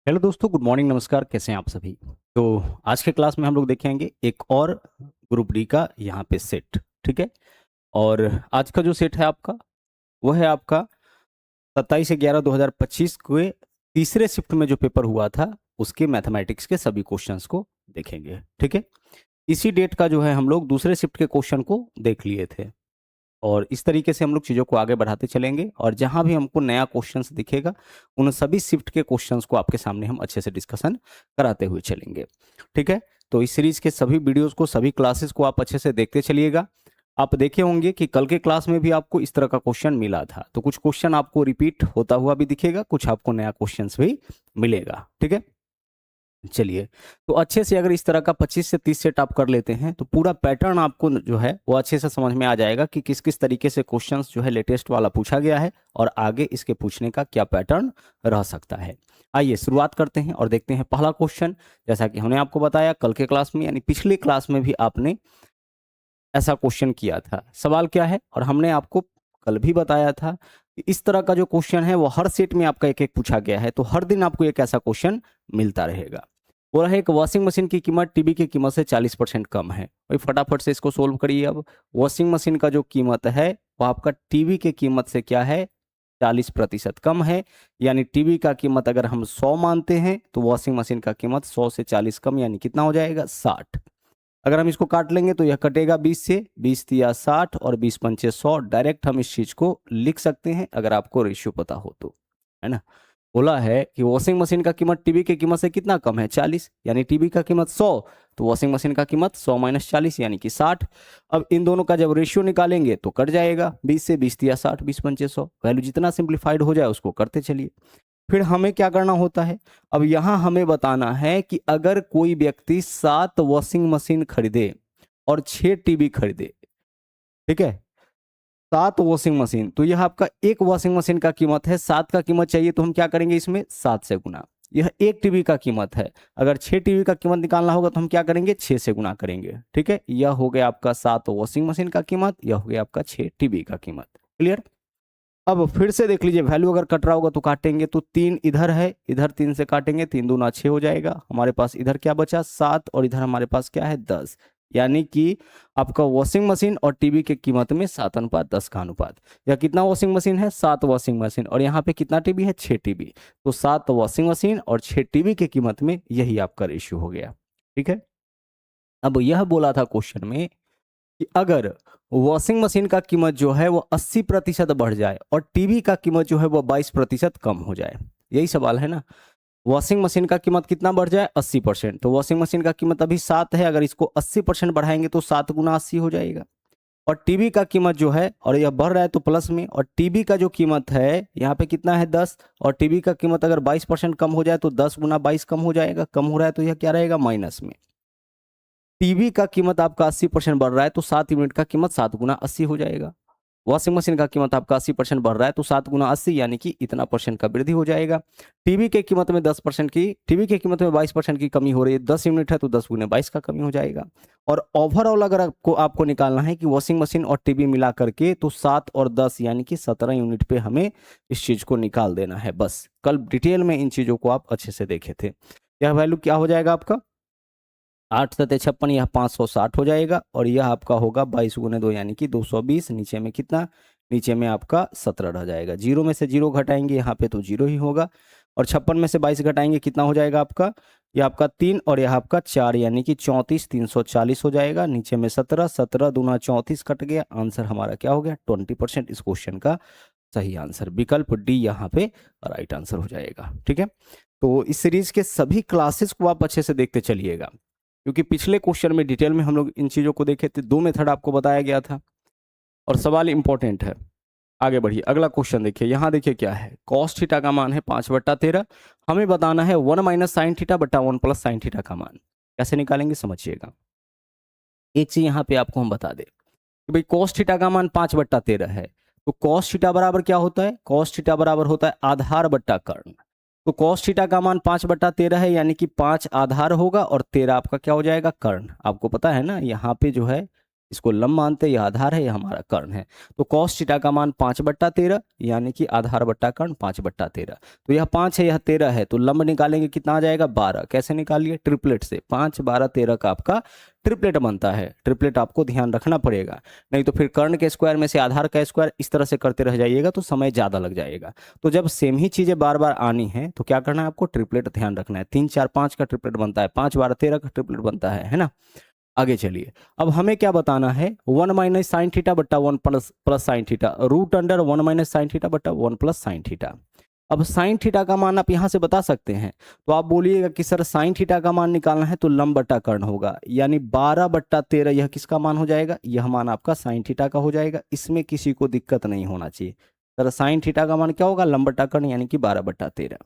Hello दोस्तों, good morning, नमस्कार। कैसे हैं आप सभी? तो आज के क्लास में हम लोग देखेंगे एक और ग्रुप डी का यहाँ पे सेट। ठीक है। और आज का जो सेट है आपका, वो है आपका 27/11/2025 के तीसरे शिफ्ट में जो पेपर हुआ था उसके मैथमेटिक्स के सभी क्वेश्चंस को देखेंगे। ठीक है। इसी डेट का जो है हम लोग दूसरे शिफ्ट के क्वेश्चन को देख लिए थे और इस तरीके से हम लोग चीज़ों को आगे बढ़ाते चलेंगे और जहां भी हमको नया क्वेश्चंस दिखेगा उन सभी शिफ्ट के क्वेश्चंस को आपके सामने हम अच्छे से डिस्कशन कराते हुए चलेंगे। ठीक है। तो इस सीरीज के सभी वीडियोस को, सभी क्लासेस को आप अच्छे से देखते चलिएगा। आप देखे होंगे कि कल के क्लास में भी आपको इस तरह का क्वेश्चन मिला था, तो कुछ क्वेश्चन आपको रिपीट होता हुआ भी दिखेगा, कुछ आपको नया क्वेश्चन भी मिलेगा। ठीक है। चलिए, तो अच्छे से अगर इस तरह का 25 से 30 सेट आप कर लेते हैं तो पूरा पैटर्न आपको जो है वो अच्छे से समझ में आ जाएगा कि किस किस तरीके से क्वेश्चंस जो है लेटेस्ट वाला पूछा गया है और आगे इसके पूछने का क्या पैटर्न रह सकता है। आइए शुरुआत करते हैं और देखते हैं पहला क्वेश्चन। जैसा कि हमने आपको बताया कल के क्लास में, यानी पिछले क्लास में भी आपने ऐसा क्वेश्चन किया था। सवाल क्या है, और हमने आपको कल भी बताया था कि इस तरह का जो क्वेश्चन है वो हर सेट में आपका एक एक पूछा गया है, तो हर दिन आपको एक ऐसा क्वेश्चन मिलता रहेगा। बोला है एक वॉशिंग मशीन की कीमत टीवी की कीमत से 40% कम है। भाई फटाफट से इसको सोल्व करिए। अब वॉशिंग मशीन का जो कीमत है वो आपका टीवी के कीमत से क्या है, 40% कम है। यानी टीवी का कीमत अगर हम 100 मानते हैं तो वॉशिंग मशीन का कीमत 100 से 40 कम, यानी कितना हो जाएगा, 60। अगर हम इसको काट लेंगे तो यह कटेगा 20 से, 20 तिया 60 और 20 पंचे 100। डायरेक्ट हम इस चीज को लिख सकते हैं अगर आपको रेशियो पता हो तो, है ना। बोला है कि वॉशिंग मशीन का कीमत टीवी की कीमत से कितना कम है, 40। यानी टीवी का कीमत 100 तो वॉशिंग मशीन का कीमत 100 माइनस 40 यानी कि 60। अब इन दोनों का जब रेशियो निकालेंगे तो कट जाएगा 20 से, 20 तिया 60, 20 पंचे 100। वैल्यू जितना सिंप्लीफाइड हो जाए उसको करते चलिए। फिर हमें क्या करना होता है, अब यहां हमें बताना है कि अगर कोई व्यक्ति 7 वॉशिंग मशीन खरीदे और 6 टीवी खरीदे, ठीक है, 7 वॉशिंग मशीन, तो यह आपका एक वॉशिंग मशीन का कीमत है। 7 का कीमत चाहिए तो हम क्या करेंगे, इसमें 7 से गुना। यह एक टीवी का कीमत है, अगर 6 टीवी का कीमत निकालना होगा तो हम क्या करेंगे, 6 से गुना करेंगे। ठीक है, यह हो गया आपका 7 वॉशिंग मशीन का कीमत, यह हो गया आपका 6 टीवी का कीमत। क्लियर। अब फिर से देख लीजिए, वैल्यू अगर कट रहा होगा तो काटेंगे, तो 3 इधर है, इधर 3 से काटेंगे, 3 दूना 6 हो जाएगा। हमारे पास इधर क्या बचा, 7, और इधर हमारे पास क्या है, 10। यानी कि आपका वॉशिंग मशीन और टीवी के कीमत में 7:10 का अनुपात। यह कितना वॉशिंग मशीन है, 7 वॉशिंग मशीन, और यहाँ पे कितना टीवी है, 6 टीवी। तो 7 वॉशिंग मशीन और 6 टीवी के कीमत में यही आपका रेशियो हो गया। ठीक है। अब यह बोला था क्वेश्चन में कि अगर वॉशिंग मशीन का कीमत जो है वो 80% बढ़ जाए और टीवी का कीमत जो है वो 22% कम हो जाए, यही सवाल है ना। वॉशिंग मशीन का कीमत कितना बढ़ जाए, 80%। तो वॉशिंग मशीन का कीमत अभी 7 है, अगर इसको 80% बढ़ाएंगे तो 7 गुना 80 हो जाएगा। और टीवी का कीमत जो है, और यह बढ़ रहा है तो प्लस में, और टीवी का जो कीमत है यहाँ पे कितना है, 10, और टीवी का कीमत अगर 22% कम हो जाए तो 10 गुना 22 कम हो जाएगा। कम हो रहा है तो यह क्या रहेगा, माइनस में। टीवी का कीमत आपका 80% बढ़ रहा है तो 7 यूनिट का कीमत 7 गुना 80 हो जाएगा। वॉशिंग मशीन का कीमत आपका 80% बढ़ रहा है तो 7 गुना 80 यानी कि इतना परसेंट का वृद्धि हो जाएगा। टीवी के कीमत में 10% की, टीवी के कीमत में 22% की कमी हो रही है, 10 यूनिट है तो 10 गुने 22 का कमी हो जाएगा। और ओवरऑल अगर आपको निकालना है कि वॉशिंग मशीन और टीवी मिला करके, तो 7 और 10 यानी कि 17 यूनिट पे हमें इस चीज को निकाल देना है। बस कल डिटेल में इन चीजों को आप अच्छे से देखे थे। यह वैल्यू क्या हो जाएगा आपका, 8 सत्ते 56, यह 560 हो जाएगा, और यह आपका होगा 22 गुने 2 यानी कि 220। नीचे में कितना, नीचे में आपका 17 रह जाएगा। जीरो में से जीरो घटाएंगे यहाँ पे तो जीरो ही होगा, और 56 में से 22 घटाएंगे कितना हो जाएगा आपका, यह आपका 3 और यह आपका 4 यानी कि 34, 340 हो जाएगा। नीचे में 17, 17 दूना 34 कट गया। आंसर हमारा क्या हो गया, 20% इस क्वेश्चन का सही आंसर। विकल्प डी यहाँ पे राइट आंसर हो जाएगा। ठीक है। तो इस सीरीज के सभी क्लासेस को आप अच्छे से देखते चलिएगा, क्योंकि पिछले क्वेश्चन में डिटेल में हम लोग इन चीजों को देखे थे। 2 मेथड आपको बताया गया था और सवाल इंपॉर्टेंट है। आगे बढ़िए, अगला क्वेश्चन देखिए। यहाँ देखिए क्या है, कॉस थीटा का मान है 5/13। हमें बताना है 1 माइनस साइन थीटा बटा 1 प्लस साइन थीटा का मान। कैसे निकालेंगे समझिएगा। एक चीज यहाँ पे आपको हम बता दें कि भाई कॉस थीटा का मान 5/13 है, तो कॉस थीटा बराबर क्या होता है, कॉस थीटा बराबर होता है आधार बट्टा कर्ण। तो कॉस थीटा का मान 5/13 है, यानी कि 5 आधार होगा और 13 आपका क्या हो जाएगा, कर्ण। आपको पता है ना, यहाँ पे जो है इसको लंब मानते हैं, यह आधार है, यह हमारा कर्ण है। तो cos थीटा का मान 5/13 यानी कि आधार बट्टा कर्ण 5/13। तो यह 5 है, यह 13 है, तो लंब निकालेंगे कितना आ जाएगा 12। कैसे निकालिए, ट्रिपलेट से। 5 12 13 का आपका ट्रिपलेट बनता है। ट्रिपलेट आपको ध्यान रखना पड़ेगा, नहीं तो फिर कर्ण के स्क्वायर में से आधार का स्क्वायर इस तरह से करते रह जाइएगा तो समय ज़्यादा लग जाएगा। तो जब सेम ही चीज़ें बार बार आनी है तो क्या करना है आपको, ट्रिपलेट ध्यान रखना है। 3 4 5 का ट्रिपलेट बनता है, 5 12 13 का ट्रिपलेट बनता है ना। आगे चलिए, अब हमें क्या बताना है, 1 माइनस साइन थीटा बट्टा 1 plus sine theta, root under 1 minus sine theta बट्टा 1 प्लस साइन थीटा। अब साइन थीटा का मान आप यहां से बता सकते हैं, तो आप बोलिएगा कि सर साइन थीटा का मान निकालना है तो लंब बट्टा कर्ण होगा, यानी 12/13 यह किसका मान हो जाएगा, यह मान आपका साइन थीटा का हो जाएगा। इसमें किसी को दिक्कत नहीं होना चाहिए। सर साइन थीटा का मान क्या होगा, लंब बट्टा कर्ण यानी कि 12/13।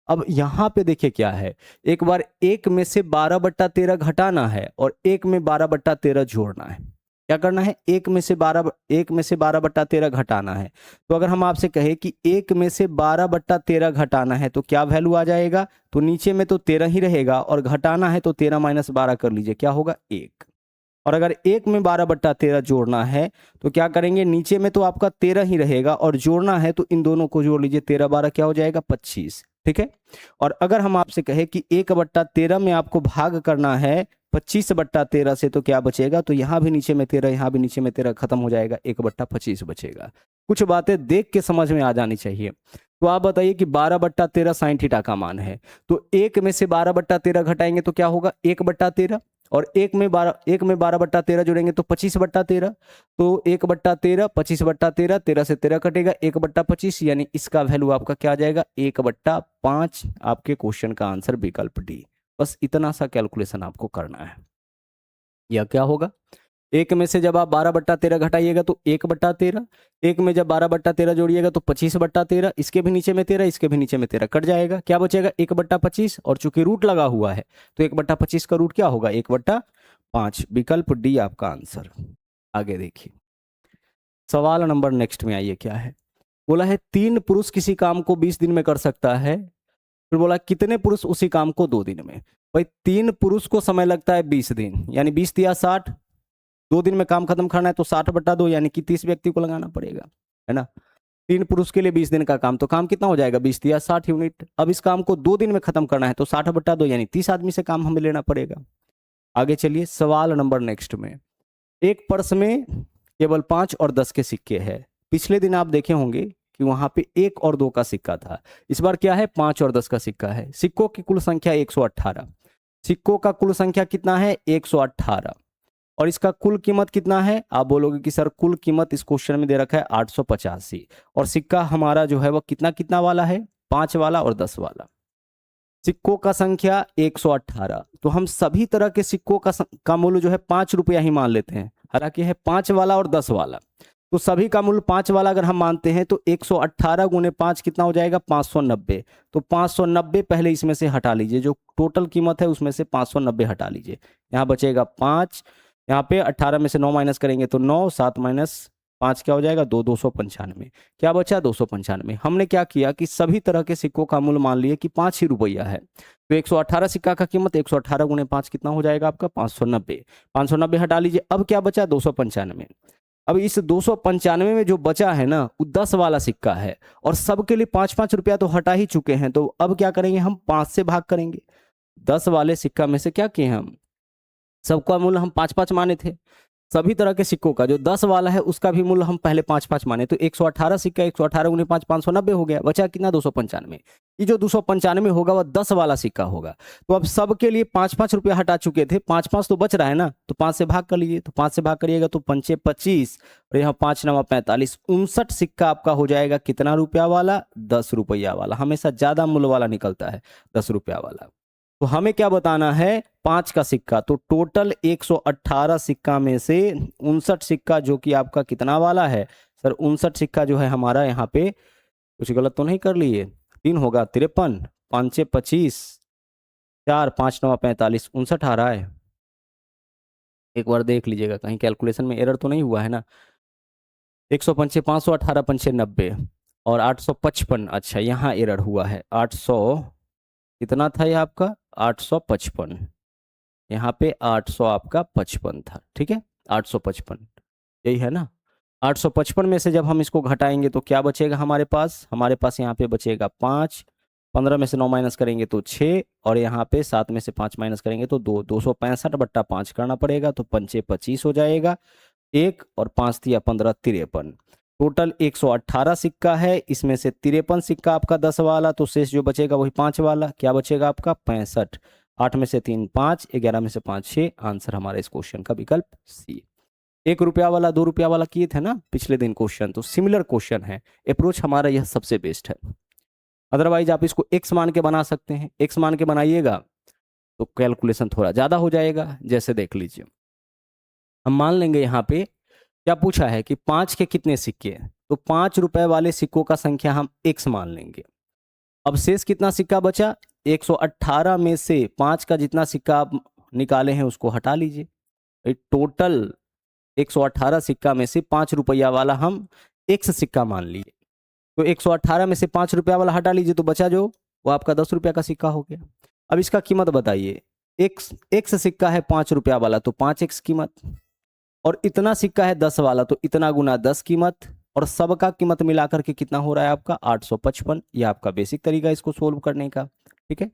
अब यहां पे देखिए क्या है, एक बार एक में से 12/13 घटाना है और एक में 12/13 जोड़ना है। क्या करना है, एक में से 12/13 घटाना है। तो अगर हम आपसे कहे कि एक में से 12/13 घटाना है तो क्या वैल्यू आ जाएगा, तो नीचे में तो 13 ही रहेगा और घटाना है तो 13 माइनस 12 कर लीजिए, क्या होगा 1। और अगर एक में 12/13 जोड़ना है तो क्या करेंगे, नीचे में तो आपका 13 ही रहेगा और जोड़ना है तो इन दोनों को जोड़ लीजिए, 13 12 क्या हो जाएगा 25। ठीक है। और अगर हम आपसे कहे कि 1/13 में आपको भाग करना है 25/13 से तो क्या बचेगा, तो यहाँ भी नीचे में 13, यहाँ भी नीचे में 13, खत्म हो जाएगा, 1/25 बचेगा। कुछ बातें देख के समझ में आ जानी चाहिए। तो आप बताइए कि 12/13 साइन थीटा का मान है, तो एक में से 12/13 घटाएंगे तो क्या होगा 1/13, और एक में 12/13 जोड़ेंगे तो 25/13। तो 1/13 25/13, 13 से 13 कटेगा, 1/25 यानी इसका वैल्यू आपका क्या आ जाएगा 1/5। आपके क्वेश्चन का आंसर विकल्प डी। बस इतना सा कैलकुलेशन आपको करना है। यह क्या होगा, एक में से जब आप 12/13 घटाइएगा तो 1/13, एक में जब 12/13 जोड़िएगा तो 25/13, इसके भी नीचे में 13, इसके भी नीचे में 13 कट जाएगा, क्या बचेगा 1/25। और चूंकि रूट लगा हुआ है तो 1/25 का रूट क्या होगा 1/5। विकल्प डी आपका आंसर। आगे देखिए, सवाल नंबर नेक्स्ट में आइए, क्या है, बोला है 3 पुरुष किसी काम को 20 दिन में कर सकता है। फिर बोला कितने पुरुष उसी काम को 2 दिन में। भाई 3 पुरुष को समय लगता है 20 दिन, यानी 20 दिया 60, 2 दिन में काम खत्म करना है तो 60/2 यानी कि 30 व्यक्ति को लगाना पड़ेगा, है ना। 3 पुरुष के लिए 20 दिन का काम, तो काम कितना हो जाएगा 20 दिया 60 यूनिट। अब इस काम को 2 दिन में खत्म करना है तो 60/2 यानी 30 आदमी से काम हमें लेना पड़ेगा। आगे चलिए, सवाल नंबर नेक्स्ट में, एक पर्स में केवल 5 और 10 के सिक्के हैं। पिछले दिन आप देखे होंगे कि वहां पे 1 और 2 का सिक्का था, इस बार क्या है 5 और 10 का सिक्का है। सिक्कों की कुल संख्या 118, सिक्कों का कुल संख्या कितना है 118, और इसका कुल कीमत कितना है, आप बोलोगे कि सर कुल कीमत इस क्वेश्चन में दे रखा है 885, और सिक्का हमारा जो है वो कितना कितना वाला है 5 वाला और 10 वाला। सिक्कों का संख्या 118, तो हम सभी तरह के सिक्कों का मूल्य जो है 5 रुपया ही मान लेते हैं, हालांकि है 5 वाला और 10 वाला। तो सभी का मूल्य 5 वाला अगर हम मानते हैं तो 118 गुने 5 कितना हो जाएगा 590। तो 590 पहले इसमें से हटा लीजिए, जो टोटल कीमत है उसमें से 590 हटा लीजिए, यहाँ बचेगा 5। यहाँ पे 18 में से 9 माइनस करेंगे तो 9, 7 माइनस 5 क्या हो जाएगा 2, 295। क्या बचा 295। हमने क्या किया कि सभी तरह के सिक्कों का मूल्य मान लिए कि 5 ही रुपया है, तो 118 सिक्का का कीमत 118 गुने 5 कितना हो जाएगा आपका 590। 590 हटा लीजिए, अब क्या बचा 295। अब इस 295 में जो बचा है ना वो 10 वाला सिक्का है, और सबके लिए 5-5 रुपया तो हटा ही चुके हैं, तो अब क्या करेंगे हम 5 से भाग करेंगे। 10 वाले सिक्का में से क्या किए हम, सबका मूल्य हम 5-5 माने थे, सभी तरह के सिक्कों का जो 10 वाला है उसका भी मूल्य हम पहले 5-5 माने, तो 118 सिक्का 118 गुने 5 590 हो गया, बचा कितना 295। ये जो 295 होगा वह 10 वाला सिक्का होगा। तो अब सबके लिए 5-5 रुपया हटा चुके थे, 5-5 तो बच रहा है ना, तो 5 से भाग कर लीजिए, तो 5 से भाग करिएगा तो 5 25, और यहाँ 5 9 45, 59 सिक्का आपका हो जाएगा कितना रुपया वाला 10 रुपया वाला। हमेशा ज्यादा मूल्य वाला निकलता है 10 रुपया वाला। तो हमें क्या बताना है 5 का सिक्का, तो टोटल 118 सिक्का में से 59 सिक्का जो कि आपका कितना वाला है सर 59 सिक्का जो है हमारा, यहाँ पे कुछ गलत तो नहीं कर लिए, 3 होगा 53, 5 25, 4 5 9 45, 59 आ रहा है। एक बार देख लीजिएगा कहीं कैलकुलेशन में एरर तो नहीं हुआ है ना। 105 518 5 90 और 855, अच्छा यहाँ एरर हुआ है 800, कितना था ये आपका 855, यहाँ पे 800 आपका 55 था, ठीक है। 855, यही है ना। 855 में से जब हम इसको घटाएंगे तो क्या बचेगा हमारे पास यहाँ पे बचेगा 5, 15 में से 9 माइनस करेंगे तो 6, और यहाँ पे 7 में से 5 माइनस करेंगे तो 2, 265/5 करना पड़ेगा, तो 5 25 हो जाएगा, 1 और 5 तिया 15, 53। टोटल 118 सिक्का है, इसमें से 53 सिक्का आपका 10 वाला, तो शेष जो बचेगा वही 5 वाला, क्या बचेगा आपका 65। 8 में से 3 5, 11 में से 5 6, आंसर हमारा इस क्वेश्चन का विकल्प सी। 1 रुपया वाला 2 रुपया वाला किए थे ना पिछले दिन क्वेश्चन, तो सिमिलर क्वेश्चन है, अप्रोच हमारा यह सबसे बेस्ट है। अदरवाइज आप इसको x मान के बना सकते हैं, x मान के बनाइएगा तो कैलकुलेशन थोड़ा ज्यादा हो जाएगा। जैसे देख लीजिए, हम मान लेंगे यहाँ पे क्या पूछा है कि 5 के कितने सिक्के हैं, तो 5 रुपए वाले सिक्कों का संख्या हम x मान लेंगे। अब शेष कितना सिक्का बचा, 118 में से 5 का जितना सिक्का आप निकाले हैं उसको हटा लीजिए। टोटल 118 सिक्का में से 5 रुपया वाला हम x सिक्का मान लिए, तो 118 में से 5 रुपया वाला हटा लीजिए, तो बचा जो वो आपका 10 रुपया का सिक्का हो गया। अब इसका कीमत बताइए, x सिक्का है 5 रुपया वाला तो 5x कीमत, और इतना सिक्का है 10 वाला तो इतना गुना 10 कीमत, और सबका कीमत मिलाकर के कितना हो रहा है आपका 855। यह आपका बेसिक तरीका है इसको सोल्व करने का, ठीक है।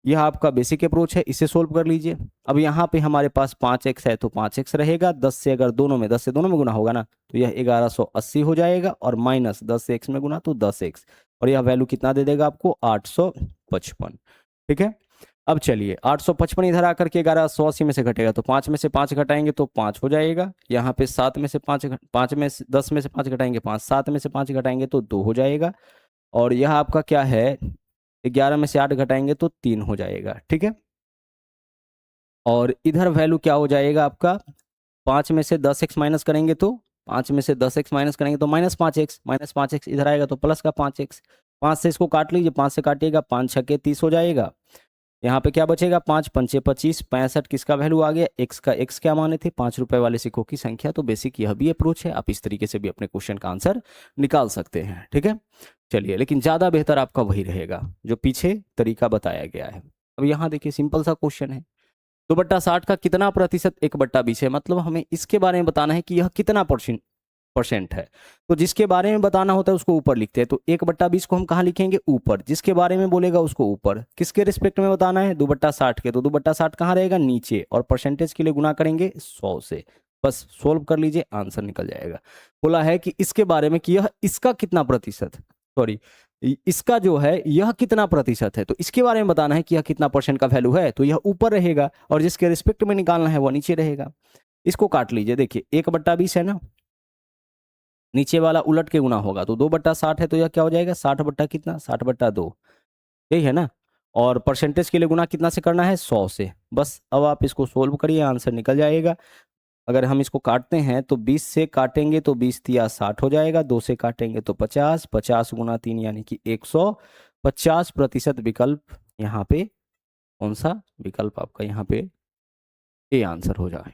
यह आपका बेसिक अप्रोच है, इसे सोल्व कर लीजिए। अब यहाँ पे हमारे पास 5x है तो 5x रहेगा, 10 से अगर दस से दोनों में गुना होगा ना तो यह 1180 हो जाएगा, और माइनस 10 से x में गुना तो 10x, और यह वैल्यू कितना दे देगा आपको 855, ठीक है। अब चलिए 855 इधर आकर के 1180 में से घटेगा तो 5 में से 5 घटाएंगे तो 5 हो जाएगा, यहाँ पे 7 में से 5 में से 10 में से 5 घटाएंगे 5, 7 में से 5 घटाएंगे तो 2 हो जाएगा, और यह आपका क्या है 11 में से 8 घटाएंगे तो 3 हो जाएगा, ठीक है। और इधर वैल्यू क्या हो जाएगा आपका, 5 में से 10x माइनस करेंगे तो -5x इधर आएगा तो प्लस का 5x, 5 से इसको काट लीजिए, 5 से काटिएगा 5 छके 30 हो जाएगा। यहाँ पे क्या बचेगा 5 पंचे 25, 65 किसका वैल्यू आ गया x का, x क्या माने थे 5 रुपए वाले सिक्कों की संख्या। तो बेसिक यह भी अप्रोच है, आप इस तरीके से भी अपने क्वेश्चन का आंसर निकाल सकते हैं, ठीक है। चलिए, लेकिन ज़्यादा बेहतर आपका वही रहेगा जो पीछे तरीका बताया गया है। अब यहाँ देखिए सिंपल सा क्वेश्चन है, 2/60 का कितना प्रतिशत 1/20 है, मतलब हमें इसके बारे में बताना है कि यह कितना परसेंट है। तो जिसके बारे में बताना होता है उसको ऊपर लिखते हैं, तो 1/20 को हम कहाँ लिखेंगे ऊपर, जिसके बारे में बोलेगा उसको ऊपर, किसके रिस्पेक्ट में बताना है 2/60 के, तो 2/60 कहाँ रहेगा नीचे, और परसेंटेज के लिए गुना करेंगे 100 से, बस सोल्व कर लीजिए आंसर निकल जाएगा। बोला है कि इसके बारे में कि यह इसका कितना प्रतिशत, सॉरी इसका जो है यह कितना प्रतिशत है, तो इसके बारे में बताना है कि यह कितना परसेंट का वैल्यू है, तो यह ऊपर रहेगा, और जिसके रिस्पेक्ट में निकालना है वह नीचे रहेगा। इसको काट लीजिए, देखिए 1/20 है ना, नीचे वाला उलट के गुना होगा तो 2/60 है, तो यह क्या हो जाएगा 60 बट्टा कितना 60/2, यही है ना। और परसेंटेज के लिए गुना कितना से करना है 100 से, बस अब आप इसको सोल्व करिए आंसर निकल जाएगा। अगर हम इसको काटते हैं तो 20 से काटेंगे तो 20 तिया 60 हो जाएगा, 2 से काटेंगे तो 50, 50 गुना 3 यानी कि 150% विकल्प यहाँ पे कौन सा विकल्प आपका यहाँ पे ए आंसर हो जाए।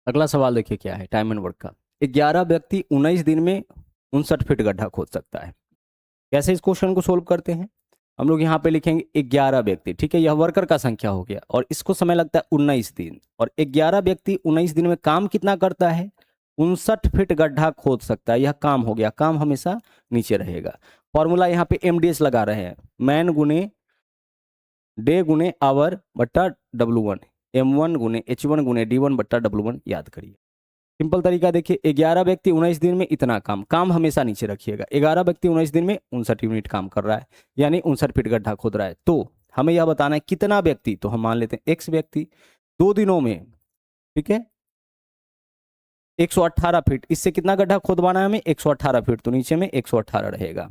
अगला सवाल देखिए क्या है, टाइम एंड वर्क का। 11 व्यक्ति 19 दिन में 59 फीट गड्ढा खोद सकता है। कैसे इस क्वेश्चन को सोल्व करते हैं, हम लोग यहाँ पे लिखेंगे 11 व्यक्ति, ठीक है, यह वर्कर का संख्या हो गया, और इसको समय लगता है 19 दिन, और 11 व्यक्ति 19 दिन में काम कितना करता है 59 फीट गड्ढा खोद सकता है, यह काम हो गया, काम हमेशा नीचे रहेगा। फॉर्मूला यहाँ पे MDS लगा रहे हैं, मैन गुने डे गुने आवर बट्टा W1, M1 गुने H1 गुने D1 बट्टा W1 याद करिए। सिंपल तरीका देखिए, 11 व्यक्ति 19 दिन में इतना काम हमेशा नीचे रखिएगा, 11 व्यक्ति 19 दिन में 59 यूनिट काम कर रहा है, यानी 59 फीट गड्ढा खोद रहा है। तो हमें यह बताना है कितना व्यक्ति, तो हम मान लेते हैं x व्यक्ति 2 दिनों में, ठीक है 118 फीट, इससे कितना गड्ढा खोदवाना है हमें 118 फीट, तो नीचे में 118 रहेगा।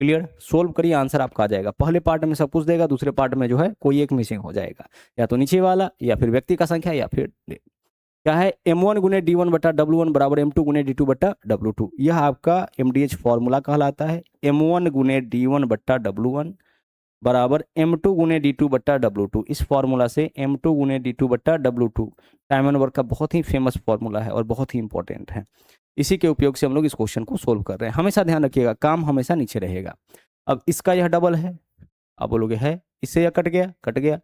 क्लियर, सोल्व करिए आंसर आपका आ जाएगा। पहले पार्ट में सब कुछ देगा, दूसरे पार्ट में जो है कोई एक मिसिंग हो जाएगा, या तो नीचे वाला, या फिर व्यक्ति का संख्या, या फिर क्या है, m1 गुने d1 बटा w1 बराबर m2 गुने d2 बटा w2। यह आपका MDH फॉर्मूला कहलाता है। m1 गुने d1 बटा w1 बराबर m2 गुने d2 बटा w2। इस फॉर्मूला से m2 गुने d2 बटा w2 टाइम एंड वर्क का बहुत ही फेमस फॉर्मूला है और बहुत ही इंपॉर्टेंट है। इसी के उपयोग से हम लोग इस क्वेश्चन को सोल्व कर रहे हैं। हमेशा ध्यान रखिएगा, काम हमेशा नीचे रहेगा। अब इसका यह डबल है, आप बोलोगे है, इससे यह कट गया, कट गया।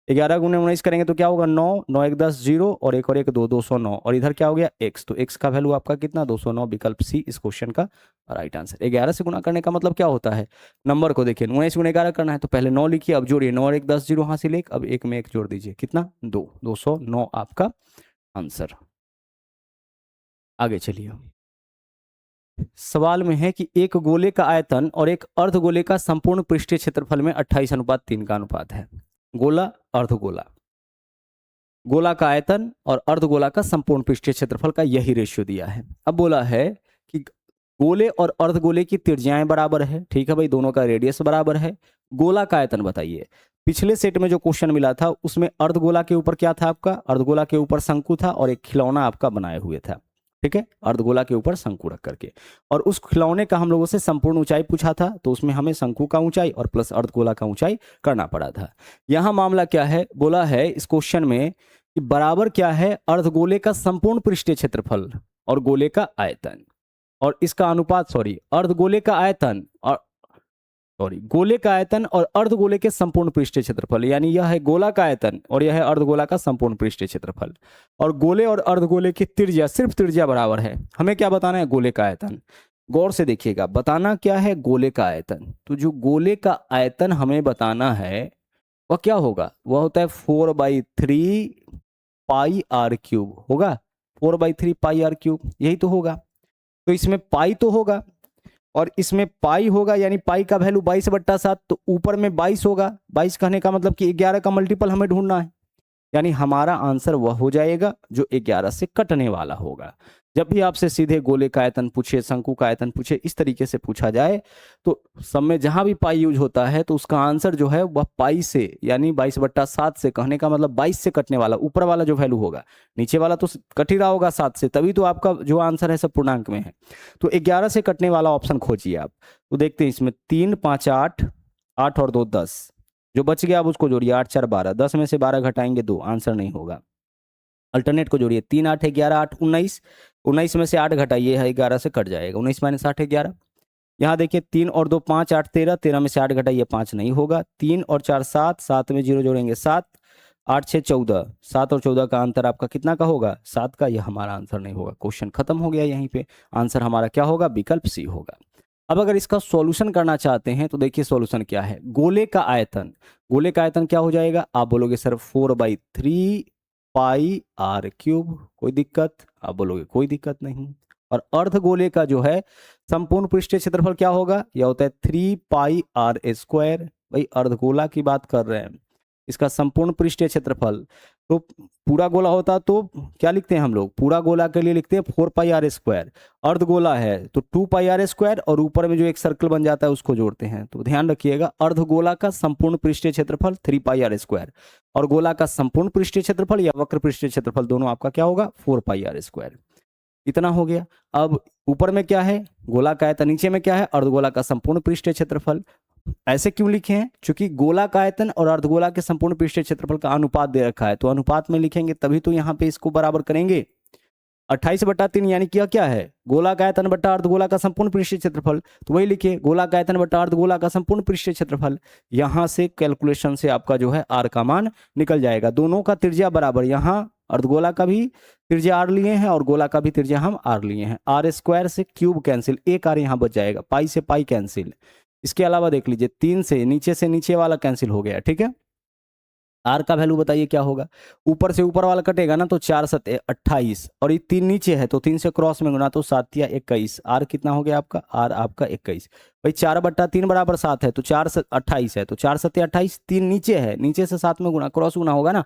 11 गुने 19 करेंगे तो क्या होगा, 9, 9 1 10 0 और 1 और 1 2, 209। और इधर क्या हो गया, x। तो x का वैल्यू आपका कितना, 209। विकल्प सी इस क्वेश्चन का राइट आंसर। 11 से गुना करने का मतलब क्या होता है, नंबर को देखिए, 19 गुने 11 करना है तो पहले 9 लिखिए, अब जोड़िए, 9 और 1 10 0 हासिल 1, अब 1 में 1 जोड़ दीजिए, कितना, 2, 209 आपका आंसर। आगे चलिए, सवाल में है कि एक गोले का आयतन और एक अर्धगोले का संपूर्ण पृष्ठीय क्षेत्रफल में 28:3 का अनुपात है। गोला, अर्धगोला, गोला का आयतन और अर्धगोला का संपूर्ण पृष्ठीय क्षेत्रफल का यही रेशियो दिया है। अब बोला है कि गोले और अर्धगोले की त्रिज्याएं बराबर है, ठीक है भाई, दोनों का रेडियस बराबर है। गोला का आयतन बताइए। पिछले सेट में जो क्वेश्चन मिला था उसमें अर्धगोला के ऊपर क्या था आपका, अर्धगोला के ऊपर शंकु था और एक खिलौना आपका बनाए हुए था, ठीक है, अर्धगोला के ऊपर शंकु रख करके। और उस खिलौने का हम लोगों से संपूर्ण ऊंचाई पूछा था, तो उसमें हमें शंकु का ऊंचाई और प्लस अर्धगोला का ऊंचाई करना पड़ा था। यहां मामला क्या है, बोला है इस क्वेश्चन में कि बराबर क्या है, अर्धगोले का संपूर्ण पृष्ठीय क्षेत्रफल और गोले का आयतन, और इसका अनुपात, सॉरी, अर्धगोले का आयतन और गोले का आयतन और अर्धगोले के संपूर्ण पृष्ठीय क्षेत्रफल, यानी यह है गोला का आयतन और यह है अर्धगोला का संपूर्ण पृष्ठीय क्षेत्रफल। और गोले और अर्धगोले की त्रिज्या, सिर्फ त्रिज्या बराबर है। हमें क्या बताना है, गोले का आयतन। गौर से देखिएगा, बताना क्या है, गोले का आयतन। तो जो गोले का आयतन हमें बताना है वह क्या होगा, वह होता है 4/3 पाई r क्यूब होगा, 4/3 पाई r क्यूब, यही तो होगा। तो इसमें पाई तो होगा और इसमें पाई होगा, यानी पाई का वैल्यू 22/7, तो ऊपर में 22 होगा। 22 कहने का मतलब कि 11 का मल्टीपल हमें ढूंढना है, यानी हमारा आंसर वह हो जाएगा जो 11 से कटने वाला होगा। जब भी आपसे सीधे गोले का आयतन पूछे, शंकु का आयतन पूछे, इस तरीके से पूछा जाए तो सब में जहां भी पाई यूज होता है तो उसका आंसर जो है वह पाई से, यानी 22/7 से, कहने का मतलब 22 से कटने वाला, ऊपर वाला जो वैल्यू होगा, नीचे वाला तो कट ही रहा होगा 7 से, तभी तो आपका जो आंसर है सब पूर्णांक में है। तो 11 से कटने वाला ऑप्शन खोजिए आप। तो देखते हैं इसमें 3 5 8, 8 और 2 10, जो बच गया आप उसको जोड़िए, 8 4 12, 10 में से 12 घटाएंगे 2, आंसर नहीं होगा। अल्टरनेट को जोड़िए, 3 8 11 8 19, 19 में से 8 घटाइए, 11 से कट जाएगा, 19 - 8 11। यहाँ देखिए 3 और 2 5, 8 13, 13 में से 8 घटाइए, 5 नहीं होगा। 3 और 4 7, 7 में 0 जोड़ेंगे 7, 8 6 14, 7 और 14 का अंतर आपका कितना का होगा, 7 का। यह हमारा आंसर नहीं होगा। क्वेश्चन खत्म हो गया यहीं पे। आंसर हमारा क्या होगा, विकल्प सी होगा। अब अगर इसका सॉल्यूशन करना चाहते हैं तो देखिए सॉल्यूशन क्या है। गोले का आयतन, गोले का आयतन क्या हो जाएगा, आप बोलोगे सर 4/3 पाई r क्यूब, कोई दिक्कत, आप बोलोगे कोई दिक्कत नहीं। और अर्धगोले का जो है संपूर्ण पृष्ठीय क्षेत्रफल क्या होगा, यह होता है 3 पाई r²। भाई अर्धगोला की बात कर रहे हैं, इसका संपूर्ण पृष्ठीय क्षेत्रफल, तो पूरा गोला होता तो क्या लिखते हैं हम लोग, पूरा गोला के लिए लिखते हैं 4 पाई r²। अर्धगोला है तो 2 पाई r² और ऊपर में जो एक सर्कल बन जाता है उसको जोड़ते हैं। तो ध्यान रखिएगा, अर्धगोला का संपूर्ण पृष्ठीय क्षेत्रफल 3 पाई r² और गोला का संपूर्ण पृष्ठीय क्षेत्रफल या वक्र पृष्ठीय क्षेत्रफल दोनों आपका क्या होगा, 4 पाई r²। इतना हो गया। अब ऊपर में क्या है, गोला का आयतन, नीचे में क्या है, अर्धगोला का संपूर्ण पृष्ठीय क्षेत्रफल। ऐसे क्यों लिखे हैं, क्योंकि गोला का आयतन और अर्धगोला के संपूर्ण पृष्ठीय क्षेत्रफल का अनुपात दे रखा है, तो अनुपात में लिखेंगे तभी तो यहाँ पे इसको बराबर करेंगे। 28/3 यानी क्या है, गोला का आयतन बटा अर्धगोला का संपूर्ण पृष्ठीय क्षेत्रफल, तो वही लिखिए, गोला का आयतन बटा अर्धगोला का संपूर्ण पृष्ठीय क्षेत्रफल। यहां से कैलकुलेशन से आपका जो है r का मान निकल जाएगा। दोनों का त्रिज्या बराबर, यहाँ अर्धगोला का भी त्रिज्या r लिए हैं और गोला का भी त्रिज्या हम r लिए हैं। r² से क्यूब कैंसिल, एक r यहाँ बच जाएगा, पाई से पाई कैंसिल। इसके अलावा देख लीजिए 3 से नीचे वाला कैंसिल हो गया, ठीक है। r का वैल्यू बताइए क्या होगा, ऊपर से ऊपर वाला कटेगा ना तो 4 7 28 और ये 3 नीचे है तो 3 से क्रॉस में गुना तो 7 या 21, r कितना हो गया आपका, r आपका 21। भाई 4/3 बराबर 7 है तो 4 7 28 है तो 4 7 28, 3 नीचे है, नीचे से 7 में गुना, क्रॉस गुना होगा ना,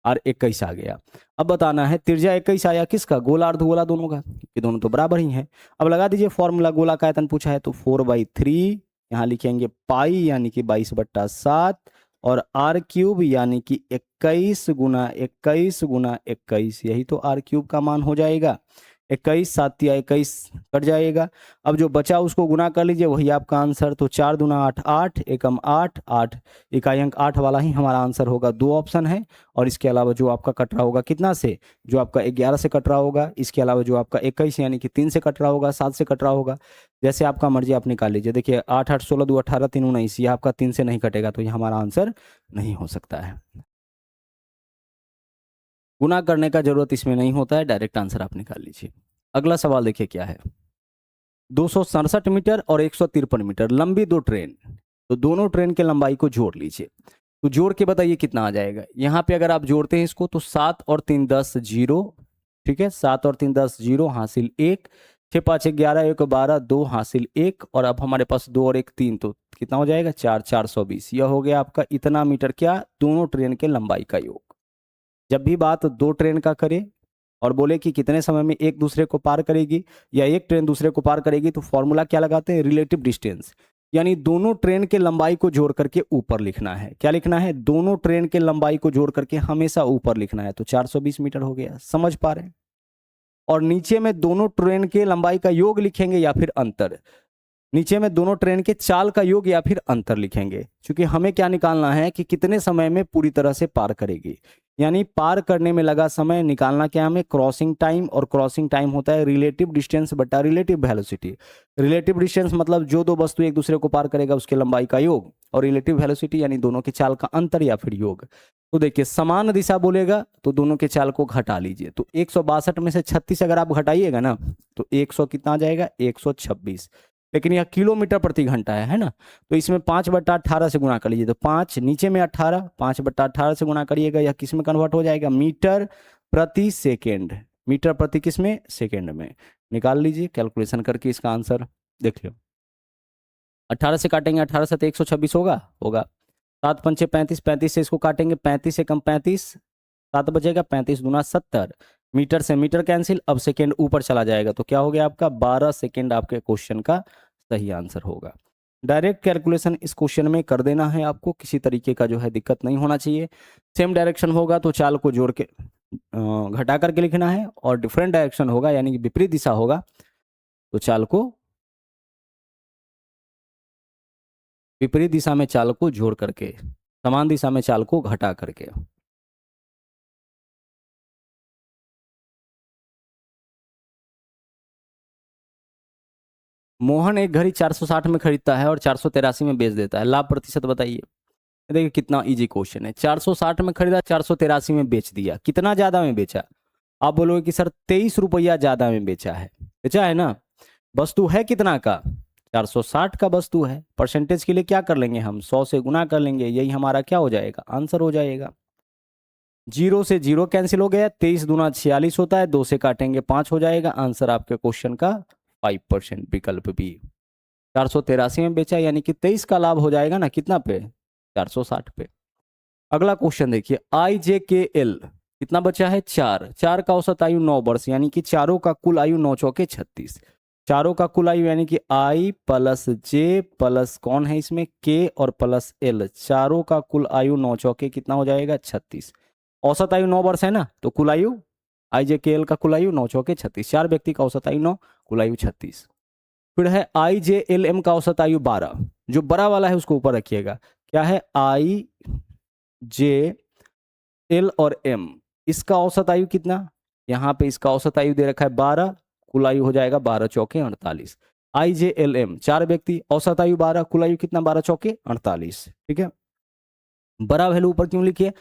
r 21 आ गया। अब बताना है त्रिज्या 21 आया किसका, गोला अर्धगोला दोनों का, ये दोनों तो बराबर ही है। अब लगा दीजिए फॉर्मूला, गोला का आयतन पूछा है तो 4/3, यहाँ लिखेंगे पाई यानी कि 22/7 और आर क्यूब यानी कि 21 गुना 21 गुना 21, यही तो आर क्यूब का मान हो जाएगा। 21 7 या 21 कट जाएगा। अब जो बचा उसको गुना कर लीजिए, वही आपका आंसर। तो 4 दूना 8, 8 एकम 8, 8 इकाई अंक 8 वाला ही हमारा आंसर होगा। दो ऑप्शन है, और इसके अलावा जो आपका कट रहा होगा कितना से, जो आपका 11 से कट रहा होगा, इसके अलावा जो आपका 21 यानी कि 3 से कट रहा होगा, 7 से कट रहा होगा, जैसे आपका मर्जी आप निकाल लीजिए। देखिए 8 8 16 2 18 3 19, ये आपका 3 से नहीं कटेगा, तो ये हमारा आंसर नहीं हो सकता है। गुना करने का जरूरत इसमें नहीं होता है, डायरेक्ट आंसर आप निकाल लीजिए। अगला सवाल देखिए क्या है। 267 मीटर और 153 मीटर लंबी दो ट्रेन, तो दोनों ट्रेन के लंबाई को जोड़ लीजिए। तो जोड़ के बताइए कितना आ जाएगा। यहाँ पे अगर आप जोड़ते हैं इसको तो 7 और 3 10 0, ठीक है, 7 और 3 10 0 हासिल 1, 6 5 11 1 12 2 हासिल 1, और अब हमारे पास 2 और 1 3, तो कितना हो जाएगा 4 420। यह हो गया आपका इतना मीटर, क्या, दोनों ट्रेन के लंबाई का योग। जब भी बात दो ट्रेन का करे और बोले कि कितने समय में एक दूसरे को पार करेगी या एक ट्रेन दूसरे को पार करेगी, तो फॉर्मूला क्या लगाते हैं, रिलेटिव डिस्टेंस, यानी दोनों ट्रेन के लंबाई को जोड़ करके ऊपर लिखना है। क्या लिखना है, दोनों ट्रेन के लंबाई को जोड़ करके हमेशा ऊपर लिखना है। तो 420 मीटर हो गया, समझ पा रहे हैं। और नीचे में दोनों ट्रेन के लंबाई का योग लिखेंगे या फिर अंतर, नीचे में दोनों ट्रेन के चाल का योग या फिर अंतर लिखेंगे, क्योंकि हमें क्या निकालना है कि कितने समय में पूरी तरह से पार करेगी, यानी पार करने में लगा समय निकालना क्या हमें, क्रॉसिंग टाइम। और क्रॉसिंग टाइम होता है रिलेटिव डिस्टेंस बटा रिलेटिव वेलोसिटी। रिलेटिव डिस्टेंस मतलब जो दो वस्तु एक दूसरे को पार करेगा उसके लंबाई का योग, और रिलेटिव वेलोसिटी यानी दोनों की चाल का अंतर या फिर योग। तो देखिए समान दिशा बोलेगा तो दोनों के चाल को घटा लीजिए। तो 162 में से 36 अगर आप घटाइएगा ना, तो 100 कितना आ जाएगा, 126। लेकिन यह किलोमीटर प्रति घंटा है ना, तो इसमें 5/18 से गुणा कर लीजिए। तो 5 नीचे में 18, 5/18 से गुणा करिएगा, यह किस में कन्वर्ट हो जाएगा, मीटर प्रति सेकेंड। मीटर प्रति किस में, सेकेंड में। निकाल लीजिए कैलकुलेशन करके इसका आंसर देख लो। 18 से काटेंगे 18 से तो 126 होगा, 7 पंचे 35, 35 से इसको काटेंगे, 35 से कम 35, 7 बचेगा, 35 दूना 70, मीटर से मीटर कैंसिल, अब सेकेंड ऊपर चला जाएगा, तो क्या हो गया आपका 12 सेकेंड आपके क्वेश्चन का सही आंसर होगा। डायरेक्ट कैलकुलेशन इस क्वेश्चन में कर देना है आपको, किसी तरीके का जो है दिक्कत नहीं होना चाहिए। सेम डायरेक्शन होगा तो चाल को जोड़ के घटा करके लिखना है, और डिफरेंट डायरेक्शन होगा यानी कि विपरीत दिशा होगा तो चाल को विपरीत दिशा में चाल को जोड़ करके, समान दिशा में चाल को घटा करके। मोहन एक घड़ी 460 में खरीदता है और 483 में बेच देता है, लाभ प्रतिशत बताइए। देखिए कितना इजी क्वेश्चन है। 460 में खरीदा, 483 में बेच दिया, कितना ज्यादा में बेचा। आप बोलोगे कि सर 23 रुपया ज्यादा में बेचा है, बेचा है ना। वस्तु है कितना का, 460 का वस्तु है। परसेंटेज के लिए क्या कर लेंगे हम, 100 से गुना कर लेंगे, यही हमारा क्या हो जाएगा, आंसर हो जाएगा। 0 से 0 कैंसिल हो गया, 23 दूना 46 होता है, 2 से काटेंगे 5 हो जाएगा। आंसर आपके क्वेश्चन का 5%, विकल्प बी। 483 में बेचा यानी कि 23 का लाभ हो जाएगा ना, कितना पे, 460 पे। अगला क्वेश्चन देखिए, IJKL कितना बचा है, 4, 4 का औसत आयु 9 वर्ष, यानी कि चारों का कुल आयु 9 चौके 36। चारों का कुल आयु यानी कि I प्लस J प्लस कौन है इसमें, K और प्लस L, चारों का कुल आयु 9 चौके कितना हो जाएगा, 36। औसत आयु 9 वर्ष है ना, तो कुल आयु IJKL का कुल आयु 9 चौके 36, 4 व्यक्ति का औसत आयु 9, कुल आयु 36। फिर है IJLM का औसत आयु 12, जो बड़ा वाला है उसको ऊपर रखिएगा। क्या है, IJL और M, इसका औसत आयु कितना, यहाँ पे इसका औसत आयु दे रखा है 12, कुल आयु हो जाएगा 12 चौके 48। IJLM 4 व्यक्ति, औसत आयु 12, कुल आयु कितना, 12 चौके 48। ठीक है, बड़ा वैल्यू ऊपर क्यों लिखिए,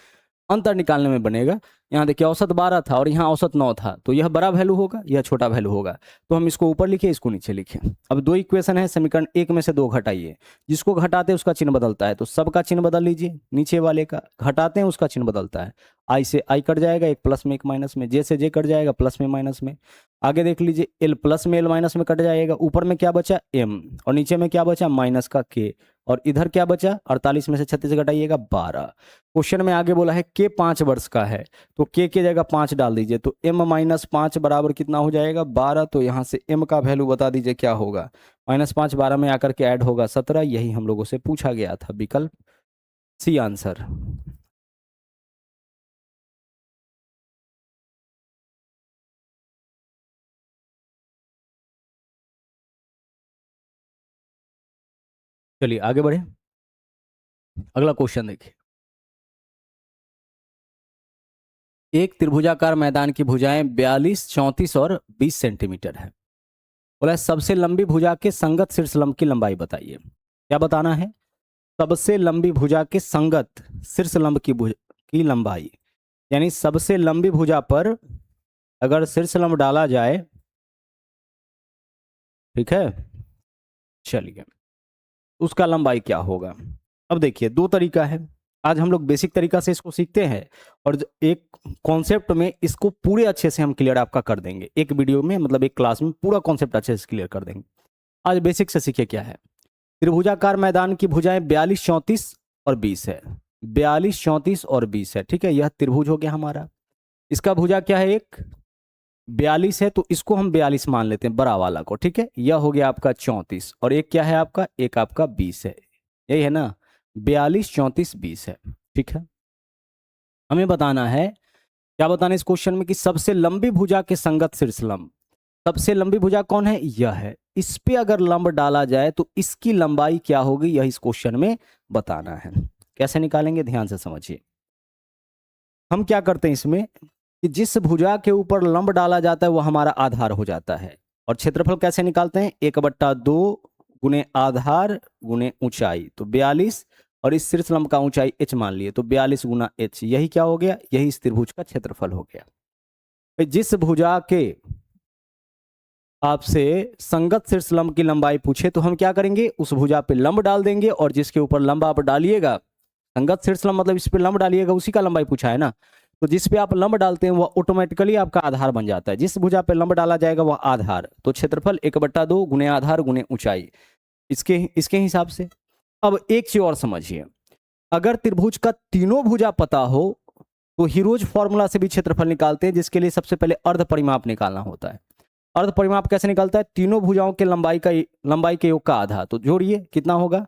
अंतर निकालने में बनेगा। यहाँ देखिए औसत 12 था और यहाँ औसत 9 था, तो यह बड़ा वैल्यू होगा, यह छोटा वैल्यू होगा, तो हम इसको ऊपर लिखे, इसको नीचे लिखे। अब दो इक्वेशन है, समीकरण 1 में से 2 घटाइए, जिसको घटाते हैं उसका चिन्ह बदलता है, तो सबका चिन्ह बदल लीजिए, नीचे वाले का घटाते हैं उसका चिन्ह बदलता है। I से I कट जाएगा, एक प्लस में एक माइनस में, J से J कट जाएगा, प्लस में माइनस में। आगे देख लीजिए, L प्लस में L माइनस में कट जाएगा, ऊपर में क्या बचा, M, और नीचे में क्या बचा, माइनस का K, और इधर क्या बचा, 48 में से 36 घटाइएगा 12। क्वेश्चन में आगे बोला है K 5 वर्ष का है, तो K की जगह 5 डाल दीजिए, तो M माइनस 5 बराबर कितना हो जाएगा, 12। तो यहाँ से M का वैल्यू बता दीजिए क्या होगा, -5 12 में आकर के ऐड होगा 17, यही हम लोगों से पूछा गया था, विकल्प सी आंसर। चलिए आगे बढ़े, अगला क्वेश्चन देखिए। एक त्रिभुजाकार मैदान की भुजाएं 42, 34 और 20 सेंटीमीटर है। बोला है, सबसे लंबी भुजा के संगत शीर्षलंब की लंबाई बताइए। क्या बताना है? सबसे लंबी भुजा के संगत शीर्षलंब की लंबाई, यानी सबसे लंबी भुजा पर अगर शीर्षलंब डाला जाए, ठीक है, चलिए उसका लंबाई क्या होगा। अब देखिए दो तरीका है, आज हम लोग बेसिक तरीका से इसको सीखते हैं और एक कॉन्सेप्ट में इसको पूरे अच्छे से हम क्लियर आपका कर देंगे, एक वीडियो में मतलब एक क्लास में पूरा कॉन्सेप्ट अच्छे से क्लियर कर देंगे। आज बेसिक से सीखे क्या है। त्रिभुजाकार मैदान की भुजाएं 42, 34 और 20 है। 42, 34 और 20 है, ठीक है, यह त्रिभुज हो गया हमारा। इसका भुजा क्या है, एक 42 है तो इसको हम 42 मान लेते हैं बड़ा वाला को, ठीक है। यह हो गया आपका 34 और एक क्या है आपका, एक आपका 20 है, यही है ना, 42, 34, 20 है, ठीक है। हमें बताना है, क्या बताना है इस क्वेश्चन में, कि सबसे लंबी भुजा के संगत शीर्षलंब, सबसे लंबी भुजा कौन है, यह है। इस पे अगर लंब डाला जाए तो इसकी लंबाई क्या होगी, यह इस क्वेश्चन में बताना है। कैसे निकालेंगे, ध्यान से समझिए। हम क्या करते हैं इसमें, कि जिस भुजा के ऊपर लंब डाला जाता है वह हमारा आधार हो जाता है। और क्षेत्रफल कैसे निकालते हैं, 1/2 गुने आधार गुने ऊंचाई, तो 42, और इस शीर्ष लंब का ऊंचाई h मान लिए, तो 42 गुना h, यही क्या हो गया, यही इस त्रिभुज का क्षेत्रफल हो गया। जिस भुजा के आपसे संगत शीर्ष लंब की लंबाई पूछे तो हम क्या करेंगे, उस भुजा पे लंब डाल देंगे, और जिसके ऊपर लंब आप डालिएगा, संगत शीर्ष लंब मतलब इस पे लंब डालिएगा, उसी का लंबाई पूछा है ना, तो जिस पे आप लंब डालते हैं वह ऑटोमेटिकली आपका आधार बन जाता है। जिस भुजा पे लंब डाला जाएगा वह आधार, तो क्षेत्रफल 1/2 गुने आधार गुने ऊंचाई, इसके इसके हिसाब से। अब एक चीज और समझिए, अगर त्रिभुज का तीनों भुजा पता हो तो हीरोज फॉर्मूला से भी क्षेत्रफल निकालते हैं, जिसके लिए सबसे पहले अर्ध परिमाप निकालना होता है। अर्ध परिमाप कैसे निकलता है, तीनों भुजाओं के लंबाई के योग का आधा, तो जोड़िए कितना होगा,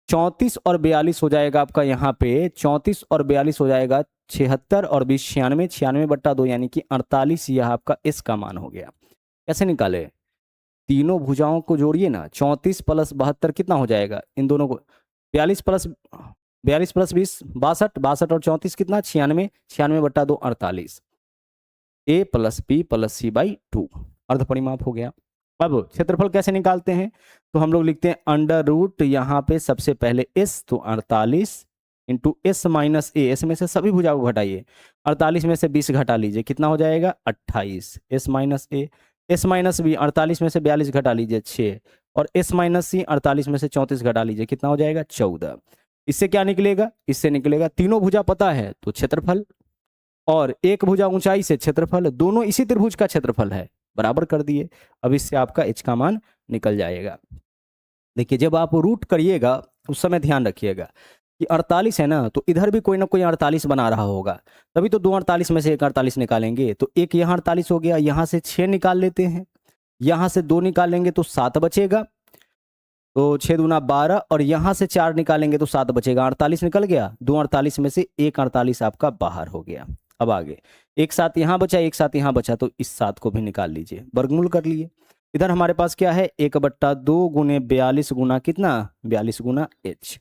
34 और 42 हो जाएगा आपका, यहाँ पे 34 और 42 हो जाएगा 76 और 20 96, 96/2 यानी कि 48, यह आपका इस का मान हो गया। कैसे निकाले, तीनों भुजाओं को जोड़िए ना, 34 + 72 कितना हो जाएगा, इन दोनों को 42 + 20 62, 62 और 34 कितना 96, 96/2 48, a + b + c/2 अर्ध परिमाप हो गया। अब क्षेत्रफल कैसे निकालते हैं, तो हम लोग लिखते हैं अंडर रूट, यहाँ पे सबसे पहले s, तो 48 इंटू s माइनस ए, s में से सभी भुजा को घटाइए, 48 में से 20 घटा लीजिए, कितना हो जाएगा 28, s माइनस ए, s माइनस बी, 48 में से 42 घटा लीजिए 6, और s माइनस सी, 48 में से 34 घटा लीजिए, कितना हो जाएगा 14। इससे क्या निकलेगा, इससे निकलेगा तीनों भुजा पता है तो क्षेत्रफल, और एक भुजा ऊंचाई से क्षेत्रफल, दोनों इसी त्रिभुज का क्षेत्रफल है, बराबर कर दिए। अब इससे आपका h का मान निकल जाएगा। देखिए जब आप रूट करिएगा उस समय ध्यान रखिएगा कि 48 है ना, तो इधर भी कोई ना कोई 48 बना रहा होगा, तभी तो दो 48 में से एक 48 निकालेंगे, तो एक यहाँ 48 हो गया, यहाँ से 6 निकाल लेते हैं, यहाँ से 2 निकालेंगे तो 7 बचेगा, तो 6 दूना 12, और यहाँ से 4 निकालेंगे तो 7 बचेगा, 48 निकल गया, दो 48 में से एक 48 आपका बाहर हो गया। अब आगे एक साथ यहाँ बचा, एक साथ यहाँ बचा, तो इस 7 को भी निकाल लीजिए, वर्गमूल कर लिए। इधर हमारे पास क्या है, 1/2 गुने 42 गुना कितना, 42 गुना h।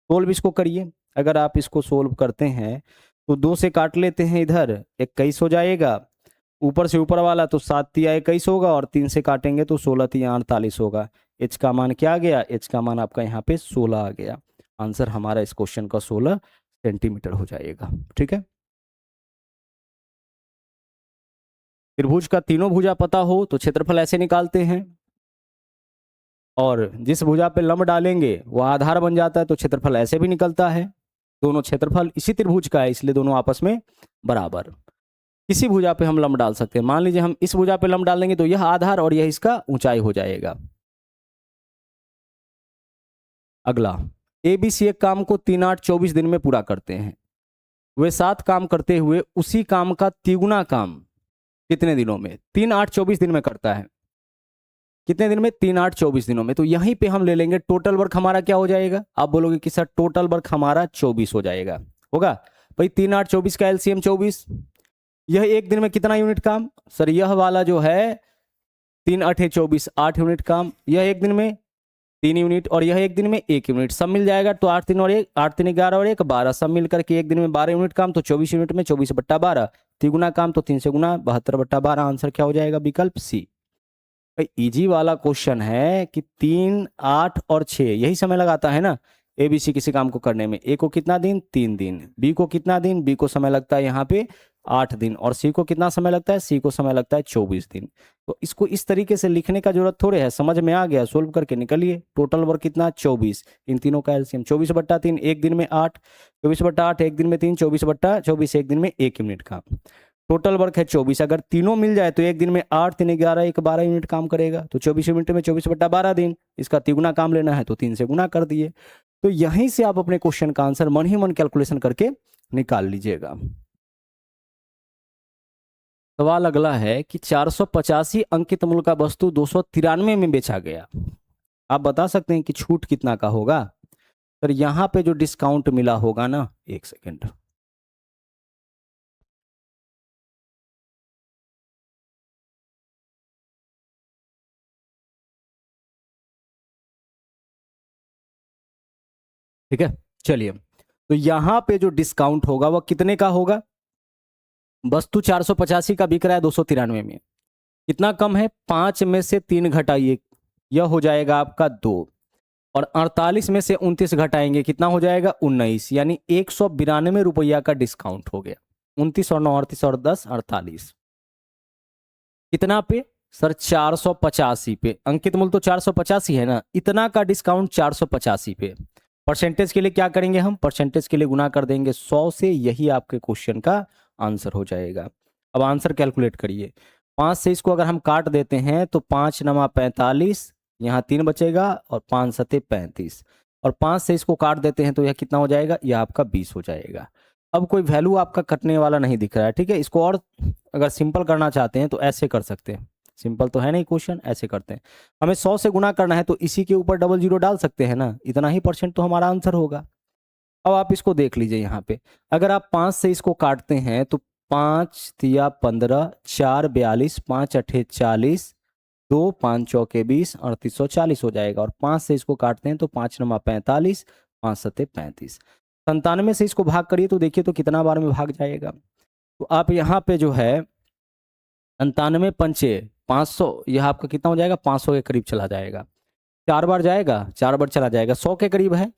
सोल्व इसको करिए, अगर आप इसको सोल्व करते हैं तो 2 से काट लेते हैं, इधर 21 हो जाएगा, ऊपर से ऊपर वाला तो 7 तिया 21 होगा, और 3 से काटेंगे तो 16 तिया 48 होगा। h का मान क्या आ गया, h का मान आपका यहाँ पे 16 आ गया। आंसर हमारा इस क्वेश्चन का 16 सेंटीमीटर हो जाएगा, ठीक है। त्रिभुज का तीनों भुजा पता हो तो क्षेत्रफल ऐसे निकालते हैं, और जिस भुजा पे लंब डालेंगे वो आधार बन जाता है, तो क्षेत्रफल ऐसे भी निकलता है। दोनों क्षेत्रफल इसी त्रिभुज का है, इसलिए दोनों आपस में बराबर। किसी भुजा पे हम लंब डाल सकते हैं, मान लीजिए हम इस भुजा पे लंब डाल देंगे तो यह आधार और यह इसका ऊंचाई हो जाएगा। अगला, ABC एक काम को 3, 8, 24 दिन में पूरा करते हैं। वे 7 काम करते हुए उसी काम का तिगुना काम कितने दिनों में, 3, 8, 24 दिन में करता है। कितने दिन में, 3 8 24 दिनों में। तो यहीं पे हम ले लेंगे टोटल वर्क हमारा क्या हो जाएगा, आप बोलोगे कि सर टोटल वर्क हमारा 24 हो जाएगा, होगा भाई 3 8 24 का एलसीएम 24। यह एक दिन में कितना यूनिट काम, सर यह वाला जो है 3 8 24 8 यूनिट काम, यह एक दिन में 3 यूनिट और यह एक दिन में 1 यूनिट, सब मिल जाएगा तो 8 3 और 1 8 3 11 और 1 12, सब मिलकर के एक दिन में 12 यूनिट काम, तो 24 यूनिट में 24/12, तिगुना काम तो 3 से गुना 72/12। आंसर क्या हो जाएगा, विकल्प सी। इजी वाला क्वेश्चन है कि 3 8 और 6 यही समय लगाता है ना एबीसी किसी काम को करने में। ए को कितना दिन, 3 दिन, बी को कितना दिन, बी को समय लगता है यहाँ पे 8 दिन, और सी को कितना समय लगता है, सी को समय लगता है 24 दिन। तो इसको इस तरीके से लिखने का जरूरत थोड़े है, समझ में आ गया, सोल्व करके निकलिए। टोटल वर्क कितना, 24, इन तीनों का एलसीएम 24/3, एक दिन में 8, 24/8 एक दिन में 3, 24/24 एक दिन में 1 यूनिट काम। टोटल वर्क है 24, अगर तीनों मिल जाए तो एक दिन में 8 3 11 1 12 यूनिट काम करेगा, तो 24 यूनिट में 24/12 दिन, इसका तिगुना काम लेना है तो 3 से गुना कर दिए। तो यहीं से आप अपने क्वेश्चन का आंसर मन ही मन कैलकुलेशन करके निकाल लीजिएगा। सवाल अगला है कि 485 अंकित मूल्य का वस्तु 293 में बेचा गया, आप बता सकते हैं कि छूट कितना का होगा। सर यहां पे जो डिस्काउंट मिला होगा ना, एक सेकेंड, ठीक है, चलिए। तो यहां पे जो डिस्काउंट होगा वह कितने का होगा, वस्तु 485 का बिक रहा है 293 में, कितना कम है, 5 में से 3 घटाइए, यह हो जाएगा आपका 2, और 48 में से 29 घटाएंगे, कितना हो जाएगा 19, यानी 192 रुपया का डिस्काउंट हो गया। 29 और 9 38 और 10 48, कितना पे, सर 485 पे, अंकित मूल्य तो 485 है ना, इतना का डिस्काउंट 485 पे। परसेंटेज के लिए क्या करेंगे हम, परसेंटेज के लिए गुना कर देंगे 100 से, यही आपके क्वेश्चन का आंसर हो जाएगा। अब आंसर कैलकुलेट करिए, 5 से इसको अगर हम काट देते हैं तो 5 9 45, यहाँ 3 बचेगा और 5 7 35, और 5 से इसको काट देते हैं तो यह कितना हो जाएगा, यह आपका 20 हो जाएगा। अब कोई वैल्यू आपका कटने वाला नहीं दिख रहा है, ठीक है। इसको और अगर सिंपल करना चाहते हैं तो ऐसे कर सकते हैं, सिंपल तो है नहीं क्वेश्चन, ऐसे करते हैं, हमें 100 से गुना करना है तो इसी के ऊपर डबल जीरो डाल सकते हैं ना, इतना ही परसेंट तो हमारा आंसर होगा। अब आप इसको देख लीजिए यहाँ पे, अगर आप 5 से इसको काटते हैं तो 5 तिया 15, 4 42, 5 8 40, 2 5 चौके 20, 3840 हो जाएगा, और 5 से इसको काटते हैं तो 5 9 45, 5 7 35, 97 से इसको भाग करिए तो देखिए तो कितना बार में भाग जाएगा। तो आप यहाँ पे जो है 97 पंचे 500, यह आपका कितना हो जाएगा, 500 के करीब चला जाएगा, 4 बार जाएगा, 4 बार चला जाएगा, 100 के करीब है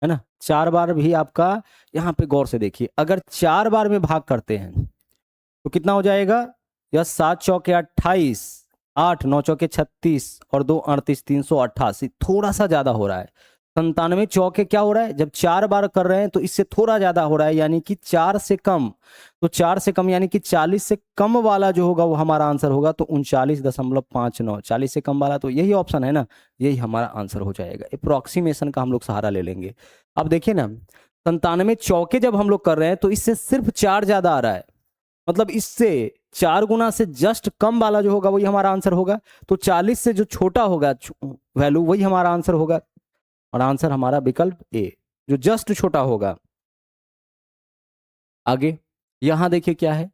ना, 4 बार भी आपका। यहाँ पे गौर से देखिए, अगर 4 बार में भाग करते हैं तो कितना हो जाएगा, यह 7 चौके 28, 8 9 चौके 36 और 2 38, 388, थोड़ा सा ज्यादा हो रहा है। 97 चौके क्या हो रहा है, जब 4 बार कर रहे हैं तो इससे थोड़ा ज्यादा हो रहा है, यानी कि 4 से कम, तो 4 से कम यानी कि 40 से कम वाला जो होगा वो हमारा आंसर होगा, तो 39.59, 40 से कम वाला, तो यही ऑप्शन है ना, यही हमारा आंसर हो जाएगा। अप्रोक्सीमेशन का हम लोग सहारा ले लेंगे। अब देखिए ना, 97 चौके जब हम लोग कर रहे हैं तो इससे सिर्फ 4 ज्यादा आ रहा है, मतलब इससे 4 गुना से जस्ट कम वाला जो होगा वही हमारा आंसर होगा, तो 40 से जो छोटा होगा वैल्यू वही हमारा आंसर होगा, और आंसर हमारा विकल्प ए, जो जस्ट छोटा होगा। आगे यहां देखिए क्या है,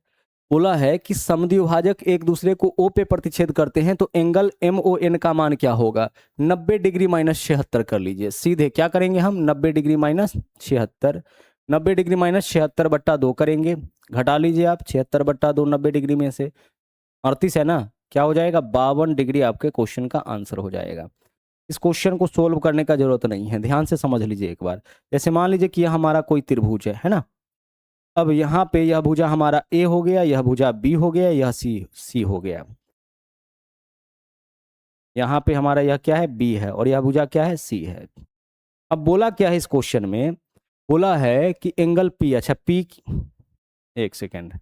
बोला है कि समद्विभाजक एक दूसरे को ओ पे प्रतिच्छेद करते हैं तो एंगल MON का मान क्या होगा, 90 डिग्री माइनस 76 कर लीजिए, सीधे क्या करेंगे हम, 90 डिग्री माइनस 76, 90 डिग्री माइनस 76/2 करेंगे, घटा लीजिए आप 76/2, 90 डिग्री में से 38 है ना, क्या हो जाएगा 52 डिग्री, आपके क्वेश्चन का आंसर हो जाएगा। इस क्वेश्चन को सोल्व करने का जरूरत नहीं है, ध्यान से समझ लीजिए एक बार। जैसे मान लीजिए कि यह हमारा कोई त्रिभुज है ना, अब यहाँ पे यह भुजा हमारा ए हो गया, यह भुजा बी हो गया, यह सी हो गया, यहाँ पे हमारा यह क्या है, बी है, और यह भुजा क्या है, सी है। अब बोला क्या है इस क्वेश्चन में, बोला है कि एंगल पी, अच्छा पी, एक सेकेंड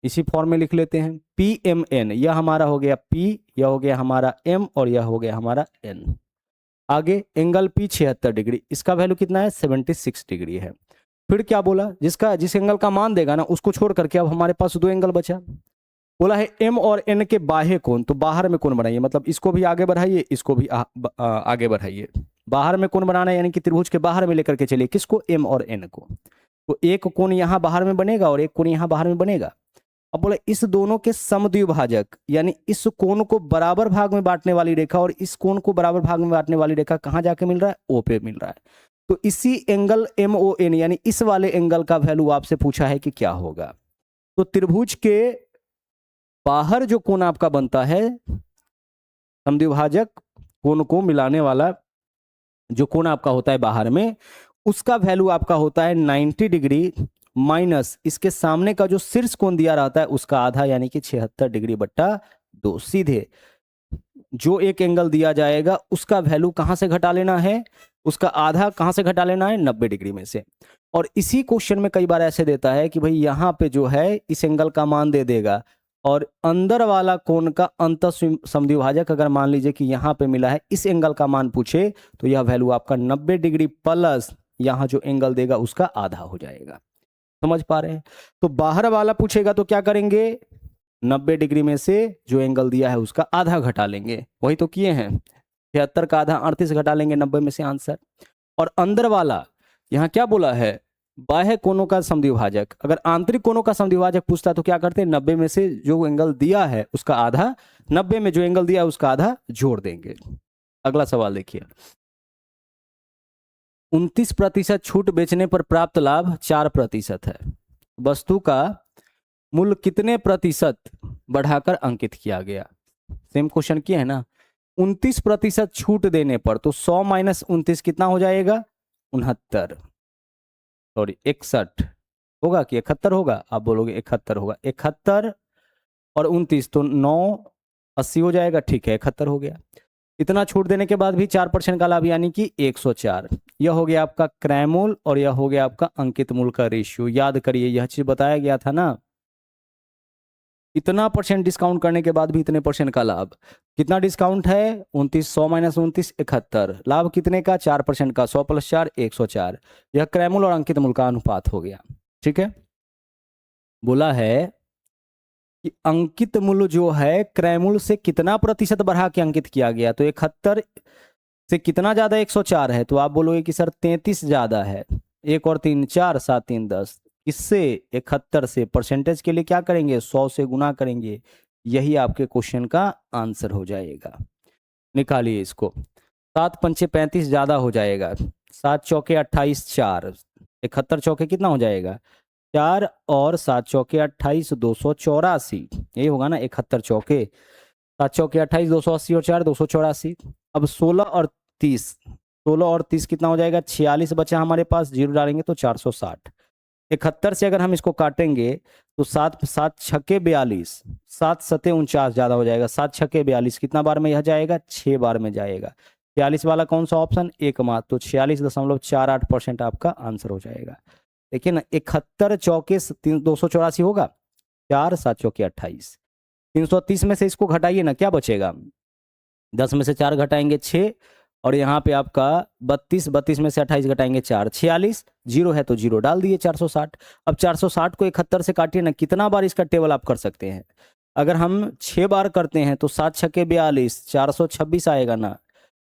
इसी फॉर्म में लिख लेते हैं, PMN, यह हमारा हो गया P, यह हो गया हमारा M, और यह हो गया हमारा N। आगे एंगल P 76 डिग्री, इसका वैल्यू कितना है, 76 डिग्री है। फिर क्या बोला, जिस एंगल का मान देगा ना उसको छोड़ करके अब हमारे पास 2 एंगल बचा, बोला है m और n के बाह्य कोण, तो बाहर में कोण बनाइए, मतलब इसको भी आगे बढ़ाइए, इसको भी आगे बढ़ाइए। बाहर में कोण बनाना है यानी कि त्रिभुज के बाहर में लेकर के चलिए किसको, m और n को। तो एक कोण यहाँ बाहर में बनेगा और एक कोण यहाँ बाहर में बनेगा। अब बोले इस दोनों के समद्विभाजक यानी इस कोण को बराबर भाग में बांटने वाली रेखा और इस कोण को बराबर भाग में बांटने वाली रेखा कहाँ जाके मिल रहा है, ओ पे मिल रहा है। तो इसी एंगल MON यानी इस वाले एंगल का वैल्यू आपसे पूछा है कि क्या होगा। तो त्रिभुज के बाहर जो कोण आपका बनता है, समद्विभाजक कोण को मिलाने वाला जो कोण आपका होता है बाहर में, उसका वैल्यू आपका होता है 90 डिग्री माइनस इसके सामने का जो शीर्ष कोण दिया रहता है उसका आधा यानी कि 76 डिग्री बट्टा 2। सीधे जो एक एंगल दिया जाएगा उसका वैल्यू कहां से घटा लेना है, उसका आधा कहां से घटा लेना है, 90 डिग्री में से। और इसी क्वेश्चन में कई बार ऐसे देता है कि भाई यहां पे जो है इस एंगल का मान दे देगा और अंदर वाला कोण का अंतः समद्विभाजक अगर मान लीजिए कि यहां पे मिला है, इस एंगल का मान पूछे तो यह वैल्यू आपका 90 डिग्री प्लस यहां जो एंगल देगा उसका आधा हो जाएगा। समझ पा रहे हैं। तो बाहर वाला पूछेगा तो क्या करेंगे, 90 डिग्री में से जो एंगल दिया है उसका आधा घटा लेंगे, वही तो किए हैं, 76 का आधा 38 घटा लेंगे 90 में से आंसर। और अंदर वाला यहाँ क्या बोला है, बाह्य कोणों का समद्विभाजक, अगर आंतरिक कोणों का समद्विभाजक पूछता तो क्या करते हैं, 90 में से जो एंगल दिया है उसका आधा, 90 में जो एंगल दिया है उसका आधा जोड़ देंगे। अगला सवाल देखिए, 29% छूट बेचने पर प्राप्त लाभ 4% है, वस्तु का मूल्य कितने प्रतिशत बढ़ाकर अंकित किया गया। सेम क्वेश्चन किया है ना, 29% छूट देने पर तो 100 माइनस 29 कितना हो जाएगा, 69, सॉरी 61 होगा कि 71 होगा, आप बोलोगे 71 होगा, 71 और 29 तो 980 हो जाएगा, ठीक है 71 हो गया। इतना छूट देने के बाद भी 4% का लाभ यानी कि 104। यह हो गया आपका क्रय मूल्य और यह हो गया आपका अंकित मूल्य का रेशियो। याद करिए यह चीज बताया गया था ना, इतना परसेंट डिस्काउंट करने के बाद भी इतने परसेंट का लाभ। कितना डिस्काउंट है, 29, 100 माइनस 29 71, लाभ कितने का, 4% का, 100 प्लस 4 104। यह क्रय मूल्य और अंकित मूल्य का अनुपात हो गया। ठीक है, बोला है कि अंकित मूल्य जो है क्रय मूल्य से कितना प्रतिशत बढ़ा के अंकित किया गया, तो 71 से कितना ज्यादा, 104 है, तो आप बोलोगे कि सर 33 ज्यादा है, 1 और 3 4 7 3 10, इससे 71 से परसेंटेज के लिए क्या करेंगे, 100 से गुना करेंगे, यही आपके क्वेश्चन का आंसर हो जाएगा। निकालिए इसको, 7 पंचे 35 ज्यादा हो जाएगा, 7 चौके 28 4, 71 चौके कितना हो जाएगा 4 और 7 चौके 28 284, यही होगा ना 71 चौके, 7 चौके 28 280 और 4 284। अब 16 और 30, 16 और 30 कितना हो जाएगा, 46 बचा हमारे पास, जीरो डालेंगे तो 460। 71 से अगर हम इसको काटेंगे तो 7 7 छक्के 42, 7 सते 49 ज्यादा हो जाएगा, 7 छक्के 42 कितना बार में यह जाएगा, 6 बार में जाएगा। 46 वाला कौन सा ऑप्शन, एक मात्र, तो 46.48% आपका आंसर हो जाएगा। देखिए ना, 71 चौके 284 होगा, 4 7 चौके 28, 330 में से इसको घटाइए ना, क्या बचेगा, 10 में से 4 घटाएंगे 6, और यहाँ पे आपका 32, 32 में से 28 घटाएंगे 4, 46, जीरो है तो जीरो डाल दिए 460। अब 460 को 71 से काटिए ना, कितना बार इसका टेबल आप कर सकते हैं, अगर हम 6 बार करते हैं तो 7 छक्के 42 426 आएगा ना,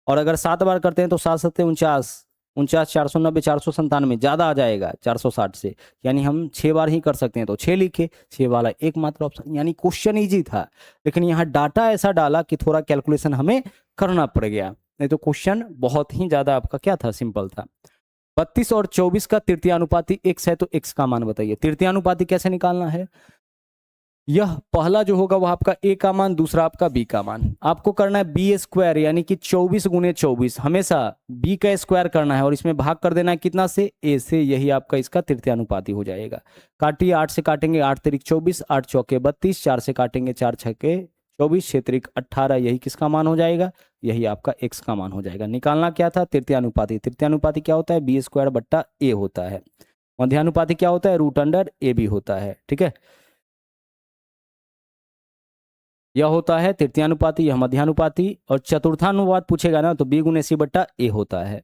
और अगर 7 बार करते हैं तो 7 सत्ते 49, 49 490 497 ज्यादा आ जाएगा 460 से, यानी हम 6 बार ही कर सकते हैं, तो 6 लिखे, 6 वाला एकमात्र ऑप्शन, यानी क्वेश्चन इजी था, लेकिन यहाँ डाटा ऐसा डाला कि थोड़ा कैलकुलेशन हमें करना पड़ गया, नहीं तो क्वेश्चन बहुत ही ज्यादा आपका क्या था, सिंपल था। 32 और 24 का तृतीयानुपाती x है, तो x का मान बताइए। तृतीयानुपाती कैसे निकालना है, यह पहला जो होगा वह आपका a का मान, दूसरा आपका b का मान, आपको करना है b स्क्वायर यानी कि 24 गुने 24, हमेशा b का स्क्वायर करना है और इसमें भाग कर देना है कितना से, a से, यही आपका इसका तृतीयानुपाती हो जाएगा। काटिए, 8 से काटेंगे 8 तिरिक 24, 8 चौके 32, 4 से काटेंगे 4 छक्के 24, 6 तिरिक 18, यही किसका मान हो जाएगा, यही आपका x का मान हो जाएगा। निकालना क्या था, तृतीयानुपाती। तृतीयानुपाती क्या होता है, बी स्क्वायर बट्टा ए होता है। मध्यानुपाती क्या होता है, रूट अंडर ए बी होता है। ठीक है, यह होता है तृतीयानुपाती, यह मध्यानुपाती, और चतुर्थानुपात पूछेगा ना तो बी गुने सी बट्टा ए होता है।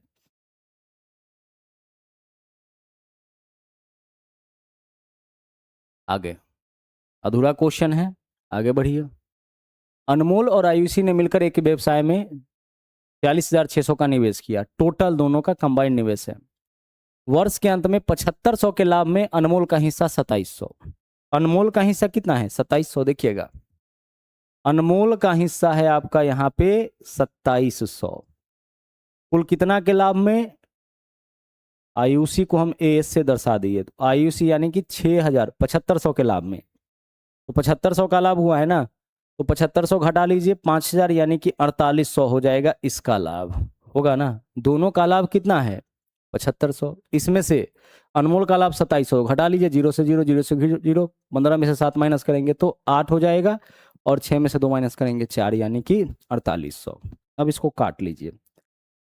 आगे अधूरा क्वेश्चन है, आगे बढ़िए। अनमोल और आयुषी ने मिलकर एक व्यवसाय में 46,600 का निवेश किया। टोटल दोनों का कंबाइंड निवेश है। वर्ष के अंत में 7500 के लाभ में अनमोल का हिस्सा 2700। अनमोल का हिस्सा कितना है? 2700। देखिएगा, अनमोल का हिस्सा है आपका यहाँ पे 2700। कुल कितना के लाभ में? आयुषी को हम एएस से दर्शा दिए, तो आयुषी यानी कि 6000, 7500 के लाभ में। तो 7500 का लाभ हुआ है ना, तो 7500 घटा लीजिए 5000, यानी कि 4800 हो जाएगा इसका लाभ, होगा ना। दोनों का लाभ कितना है? 7500। इसमें से अनमोल का लाभ 2700, घटा लीजिए, 0 से 0, 0 से 0, 15 में से 7 माइनस करेंगे तो 8 हो जाएगा, और 6 में से 2 माइनस करेंगे 4, यानी कि 4800। अब इसको काट लीजिए।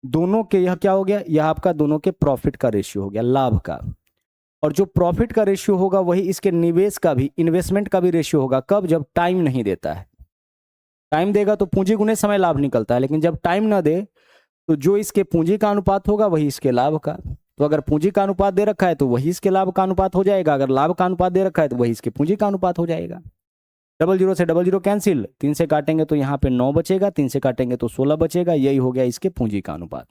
दोनों के यह क्या हो गया? यह आपका दोनों के प्रॉफिट का रेशियो हो गया, लाभ का। और जो प्रॉफिट का रेशियो होगा वही इसके निवेश का भी, इन्वेस्टमेंट का भी रेशियो होगा। कब? जब टाइम नहीं देता है। टाइम देगा तो पूंजी गुने समय लाभ निकलता है, लेकिन जब टाइम ना दे तो जो इसके पूंजी का अनुपात होगा वही इसके लाभ का। तो अगर पूंजी का अनुपात दे रखा है तो वही इसके लाभ का अनुपात हो जाएगा, अगर लाभ का अनुपात दे रखा है तो वही इसके पूंजी का अनुपात हो जाएगा। 00 से 00 कैंसिल, 3 से काटेंगे तो यहाँ पे 9 बचेगा, 3 से काटेंगे तो 16 बचेगा। यही हो गया इसके पूंजी का अनुपात।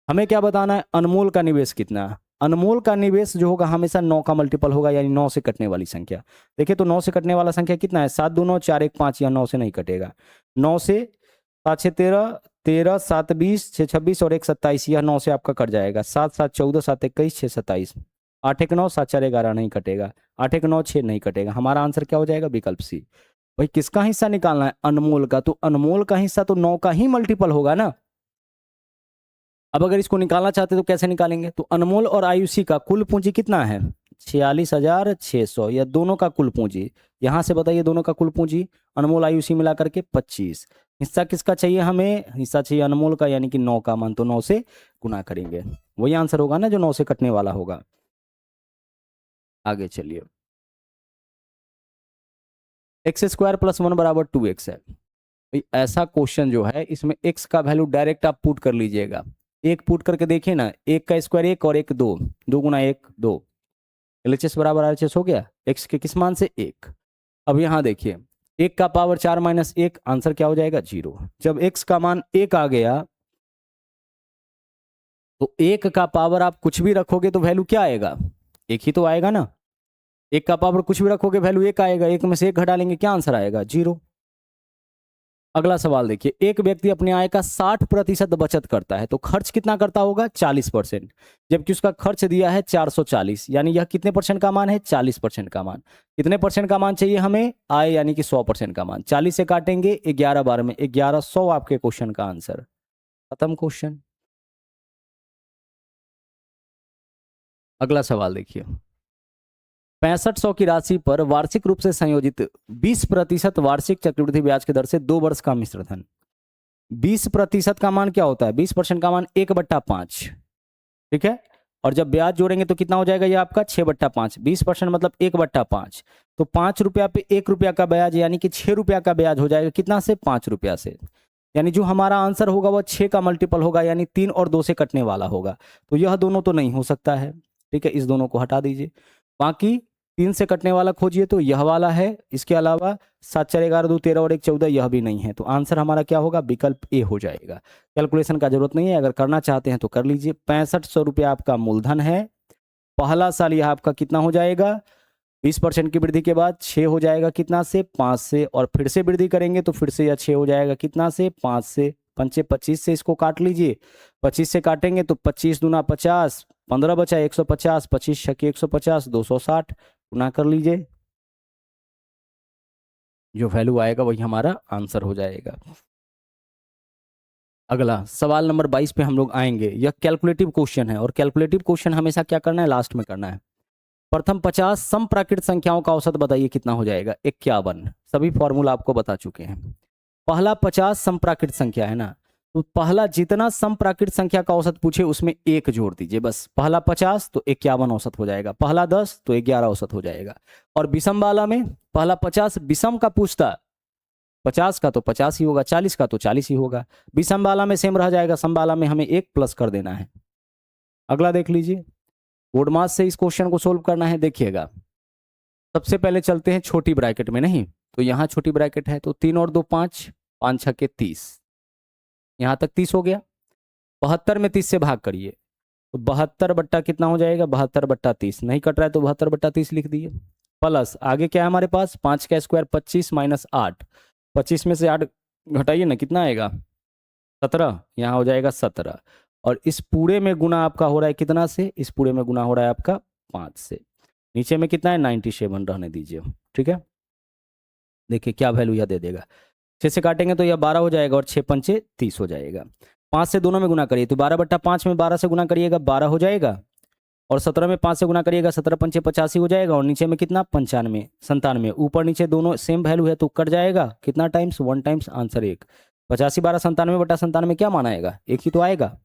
हमें क्या बताना है? अनमोल का निवेश कितना है। अनमोल का निवेश जो होगा हमेशा 9 का मल्टीपल होगा, यानी 9 से कटने वाली संख्या। देखिए तो 9 से कटने वाला संख्या कितना है? 7 2 9 4 1 5, या 9 से नहीं कटेगा। 9 से 7 6 13, 13 7 20, 6 26 और 1 27, यह 9 से आपका कट जाएगा। 7 7 14, 7 21, 6 27, 8 1 9, 7 4 11 नहीं कटेगा, 8 1 9 6 नहीं कटेगा। हमारा आंसर क्या हो जाएगा? विकल्प सी। भाई किसका हिस्सा निकालना है? अनमोल का। तो अनमोल का हिस्सा तो 9 का ही मल्टीपल होगा ना। अब अगर इसको निकालना चाहते तो कैसे निकालेंगे? तो अनमोल और आयुषी का कुल पूंजी कितना है? 46,600, या दोनों का कुल पूंजी। यहां से बताइए दोनों का कुल पूंजी, अनमोल आयुषी मिला करके 25। हिस्सा किसका चाहिए हमें? हिस्सा चाहिए अनमोल का, यानी कि 9 का मान, तो 9 से गुना करेंगे, वही आंसर होगा ना जो 9 से कटने वाला होगा। आगे चलिए। x² + 1 = 2x है। भाई ऐसा क्वेश्चन जो है इसमें x का वैल्यू डायरेक्ट आप पुट कर लीजिएगा। एक पुट करके देखिए ना, 1 का स्क्वायर 1 और 1 2, 2 गुना 1 2, LHS बराबर RHS हो गया। x के किस मान से? 1। अब यहाँ देखिए, 1 का पावर 4 - 1, आंसर क्या हो जाएगा? 0। जब x का मान 1 आ गया तो 1 का पावर आप कुछ भी रखोगे तो वैल्यू क्या आएगा? 1 ही तो आएगा ना। 1 का पावर कुछ भी रखोगे वैल्यू 1 आएगा, 1 में से 1 घटा लेंगे, क्या आंसर आएगा? 0। अगला सवाल देखिए, एक व्यक्ति अपने आय का 60% बचत करता है तो खर्च कितना करता होगा? 40%। जबकि उसका खर्च दिया है 440, यानी यह कितने परसेंट का मान है? 40% का मान। कितने परसेंट का मान चाहिए हमें? आय यानी कि 100% का मान। 40 से काटेंगे 11 बार में 1100, आपके क्वेश्चन का आंसर। खत्म क्वेश्चन। अगला सवाल देखिए, 6500 की राशि पर वार्षिक रूप से संयोजित 20% वार्षिक चक्रवृद्धि ब्याज की दर से 2 वर्ष का मिश्र धन। 20% का मान क्या होता है? 20% का मान 1/5, ठीक है। और जब ब्याज जोड़ेंगे तो कितना हो जाएगा? ये आपका 6/5। 20% मतलब 1/5, तो 5 रुपया पे 1 रुपया का ब्याज, यानी कि 6 रुपया का ब्याज हो जाएगा। कितना से? 5 रुपया से। यानी जो हमारा आंसर होगा वह 6 का मल्टीपल होगा, यानी 3 और 2 से कटने वाला होगा। तो यह दोनों तो नहीं हो सकता है, ठीक है, इस दोनों को हटा दीजिए। बाकी 3 से कटने वाला खोजिए तो यह वाला है। इसके अलावा 7 4 11 2 13 और 1 14, यह भी नहीं है। तो आंसर हमारा क्या होगा? विकल्प ए हो जाएगा। कैलकुलेशन का जरूरत नहीं है, अगर करना चाहते हैं तो कर लीजिए। 6500 रुपया आपका मूलधन है। पहला साल यह आपका कितना हो जाएगा? 20% की वृद्धि के बाद 6 हो जाएगा, कितना से? 5 से। और फिर से वृद्धि करेंगे तो फिर से यह 6 हो जाएगा, कितना से? 5 से। 5 25 से इसको काट लीजिए। 25 से काटेंगे तो 25 दूना 50, 15 बचा 150, 25 छक्के 150, 260 गुना कर लीजिए। जो वैल्यू आएगा वही हमारा आंसर हो जाएगा। अगला सवाल नंबर 22 पे हम लोग आएंगे। यह कैलकुलेटिव क्वेश्चन है, और कैलकुलेटिव क्वेश्चन हमेशा क्या करना है? लास्ट में करना है। प्रथम 50 समप्राकृत संख्याओं का औसत बताइए कितना हो जाएगा? 51। सभी फॉर्मूला आपको बता चुके हैं। पहला 50 समप्राकृत संख्या है ना, तो पहला जितना समप्राकृत संख्या का औसत पूछे उसमें 1 जोड़ दीजिए बस। पहला 50 तो 51 औसत हो जाएगा, पहला 10 तो 11 औसत हो जाएगा। और विषम वाला में पहला 50 विषम का पूछता, 50 का तो 50 ही होगा, 40 का तो 40 ही होगा। विषम वाला में सेम रह जाएगा, सम वाला में हमें 1 प्लस कर देना है। अगला देख लीजिए, बोर्ड मास से इस क्वेश्चन को सोल्व करना है। देखिएगा, सबसे पहले चलते हैं छोटी ब्रैकेट में, नहीं तो यहाँ छोटी ब्रैकेट है, तो 3 और 2 5, 5 छक्के 30, यहाँ तक 30 हो गया। 72 में 30 से भाग करिए, तो 72 बट्टा कितना हो जाएगा, 72 बट्टा 30, नहीं कट रहा है तो 72 बट्टा 30 लिख दिए। प्लस आगे क्या है हमारे पास, 5 का स्क्वायर 25 माइनस 8, 25 में से 8 घटाइए ना, कितना आएगा 17, यहाँ हो जाएगा 17। और इस पूरे में गुना आपका हो रहा है कितना से, इस पूरे में गुना हो रहा है आपका 5 से। नीचे में कितना है 97 रहने दीजिए, ठीक है। देखिए क्या वैल्यू यह दे देगा, 6 से काटेंगे तो यह 12 हो जाएगा और 6 पंचे 30 हो जाएगा। 5 से दोनों में गुना करिए, तो 12 बट्टा 5 में 12 से गुना करिएगा 12 हो जाएगा, और 17 में 5 से गुना करिएगा 17 पंचे 85 हो जाएगा, और नीचे में कितना 95 97, ऊपर नीचे दोनों सेम वैल्यू है तो कट जाएगा, कितना टाइम्स 1 टाइम्स आंसर 1। 85 12 97 बटा 97 क्या माना आएगा, 1 ही तो आएगा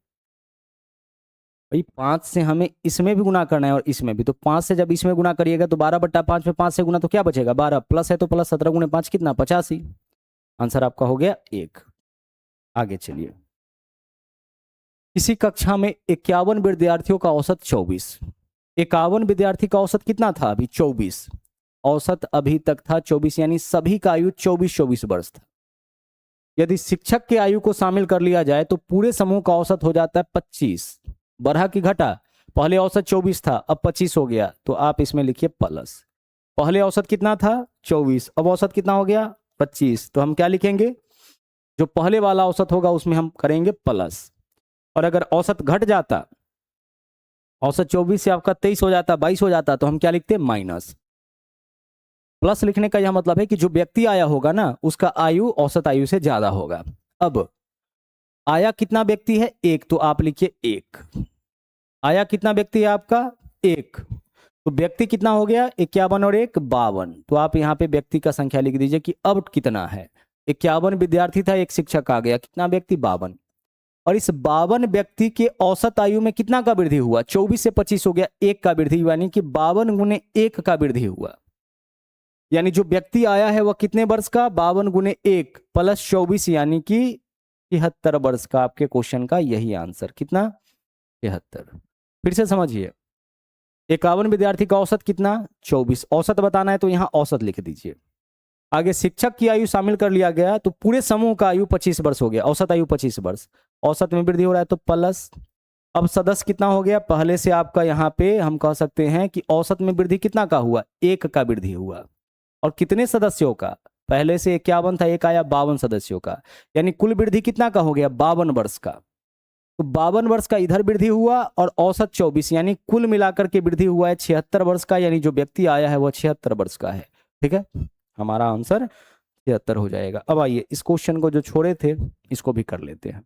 भाई। 5 से हमें इसमें भी गुना करना है और इसमें भी, तो 5 से जब इसमें गुना करिएगा तो 12 बट्टा 5 में 5 से गुना तो क्या बचेगा 12, प्लस है तो प्लस, 17 गुणे 5 कितना 85, आंसर आपका हो गया 1। आगे चलिए, इसी कक्षा में 51 विद्यार्थियों का औसत 24, 51 विद्यार्थी का औसत कितना था अभी 24, औसत अभी तक था 24, यानी सभी का आयु 24 वर्ष था। यदि शिक्षक के आयु को शामिल कर लिया जाए तो पूरे समूह का औसत हो जाता है 25, बढ़ा कि घटा, पहले औसत 24 था अब 25 हो गया, तो आप इसमें लिखिए प्लस। पहले औसत कितना था 24, अब औसत कितना हो गया 25, तो हम क्या लिखेंगे, जो पहले वाला औसत होगा उसमें हम करेंगे प्लस। और अगर औसत घट जाता, औसत 24 से आपका 23 हो जाता 22 हो जाता, तो हम क्या लिखते माइनस। प्लस लिखने का यह मतलब है कि जो व्यक्ति आया होगा ना उसका आयु औसत आयु से ज्यादा होगा। अब आया कितना व्यक्ति है 1, तो आप लिखिए 1, आया कितना व्यक्ति है आपका 1, तो व्यक्ति कितना हो गया 51 और 1 52, तो आप यहाँ पे व्यक्ति का संख्या लिख दीजिए कि अब कितना है, 51 विद्यार्थी था, एक शिक्षक आ गया, कितना व्यक्ति 52, और इस 52 व्यक्ति के औसत आयु में कितना का वृद्धि हुआ, 24 से 25 हो गया, 1 का वृद्धि हुआ, यानी कि 52 गुने 1 का वृद्धि हुआ, यानी जो व्यक्ति आया है वह कितने वर्ष का 52 गुने 1 प्लस 24, यानी कि 73 वर्ष का। आपके क्वेश्चन का यही आंसर कितना 73। फिर से समझिए, 51 विद्यार्थी का औसत कितना 24, औसत बताना है तो यहां औसत लिख दीजिए। आगे शिक्षक की आयु शामिल कर लिया गया तो पूरे समूह का आयु 25 वर्ष हो गया, औसत आयु 25 वर्ष, औसत में वृद्धि हो रहा है तो प्लस। अब सदस्य कितना हो गया, पहले से आपका यहाँ पे हम कह सकते हैं कि औसत में वृद्धि कितना का हुआ 1 का वृद्धि हुआ, और कितने सदस्यों का, पहले से 51 था 1 आया 52 सदस्यों का, यानी कुल वृद्धि कितना का हो गया 52 वर्ष का। तो 52 वर्ष का इधर वृद्धि हुआ और औसत 24, यानी कुल मिलाकर के वृद्धि हुआ है 76 वर्ष का, यानी जो व्यक्ति आया है वह 76 वर्ष का है। ठीक है, हमारा आंसर 76 हो जाएगा। अब आइए इस क्वेश्चन को जो छोड़े थे इसको भी कर लेते हैं।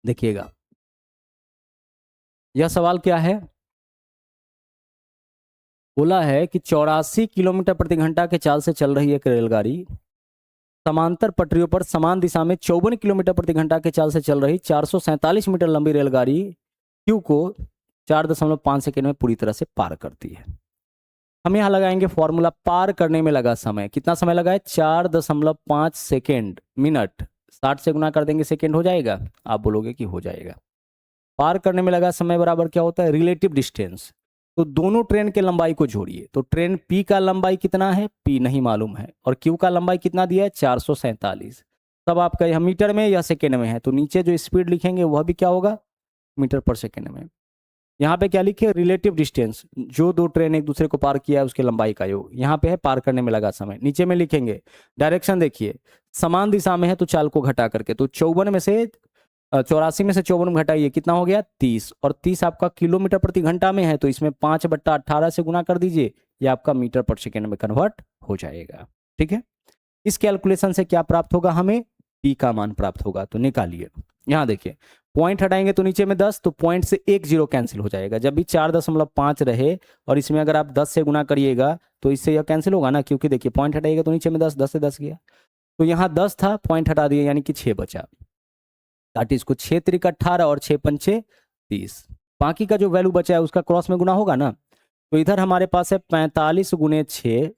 देखिएगा यह सवाल क्या है, बोला है कि 84 किलोमीटर प्रति घंटा के चाल से चल रही एक रेलगाड़ी समांतर पटरियों पर समान दिशा में 54 किलोमीटर प्रति घंटा के चाल से चल रही 447 मीटर लंबी रेलगाड़ी क्यू को 4.5 सेकेंड में पूरी तरह से पार करती है। हम यहाँ लगाएंगे फॉर्मूला, पार करने में लगा समय, कितना समय लगा है 4.5 सेकेंड, मिनट 60 से गुना कर देंगे सेकेंड हो जाएगा, आप बोलोगे कि हो जाएगा। पार करने में लगा समय बराबर क्या होता है रिलेटिव डिस्टेंस, तो दोनों ट्रेन के लंबाई को जोड़िए, तो ट्रेन P का लंबाई कितना है P नहीं मालूम है, और Q का लंबाई कितना दिया है 447, तब आपका यह मीटर में या सेकेंड में है, तो नीचे जो स्पीड लिखेंगे वह भी क्या होगा मीटर पर सेकेंड में। यहाँ पे क्या लिखे रिलेटिव डिस्टेंस, जो दो ट्रेन एक दूसरे को पार किया है उसके लंबाई का योग, यहाँ पे है पार करने में लगा समय। नीचे में लिखेंगे डायरेक्शन, देखिए समान दिशा में है तो चाल को घटा करके, तो 84 में से 54 घटाइए कितना हो गया 30, और 30 आपका किलोमीटर प्रति घंटा में है तो इसमें 5/18 से गुना कर दीजिए, ये आपका मीटर पर सेकेंड में कन्वर्ट हो जाएगा। ठीक है, इस कैलकुलेशन से क्या प्राप्त होगा, हमें P का मान प्राप्त होगा, तो निकालिए। यहाँ देखिए पॉइंट हटाएंगे तो नीचे में 10, तो पॉइंट से 1 0 कैंसिल हो जाएगा, जब भी 4.5 रहे और इसमें अगर आप 10 से गुना करिएगा तो इससे यह कैंसिल होगा ना, क्योंकि देखिए पॉइंट हटाइएगा तो नीचे में 10, 10 से 10 गया, तो यहाँ 10 था पॉइंट हटा दिए यानी कि 6 बचा, दैट इज को 6 त्रिक 18 और 6 पंचे 30, बाकी का जो वैल्यू बचा है उसका क्रॉस में गुना होगा ना, तो इधर हमारे पास है 45 गुने 6,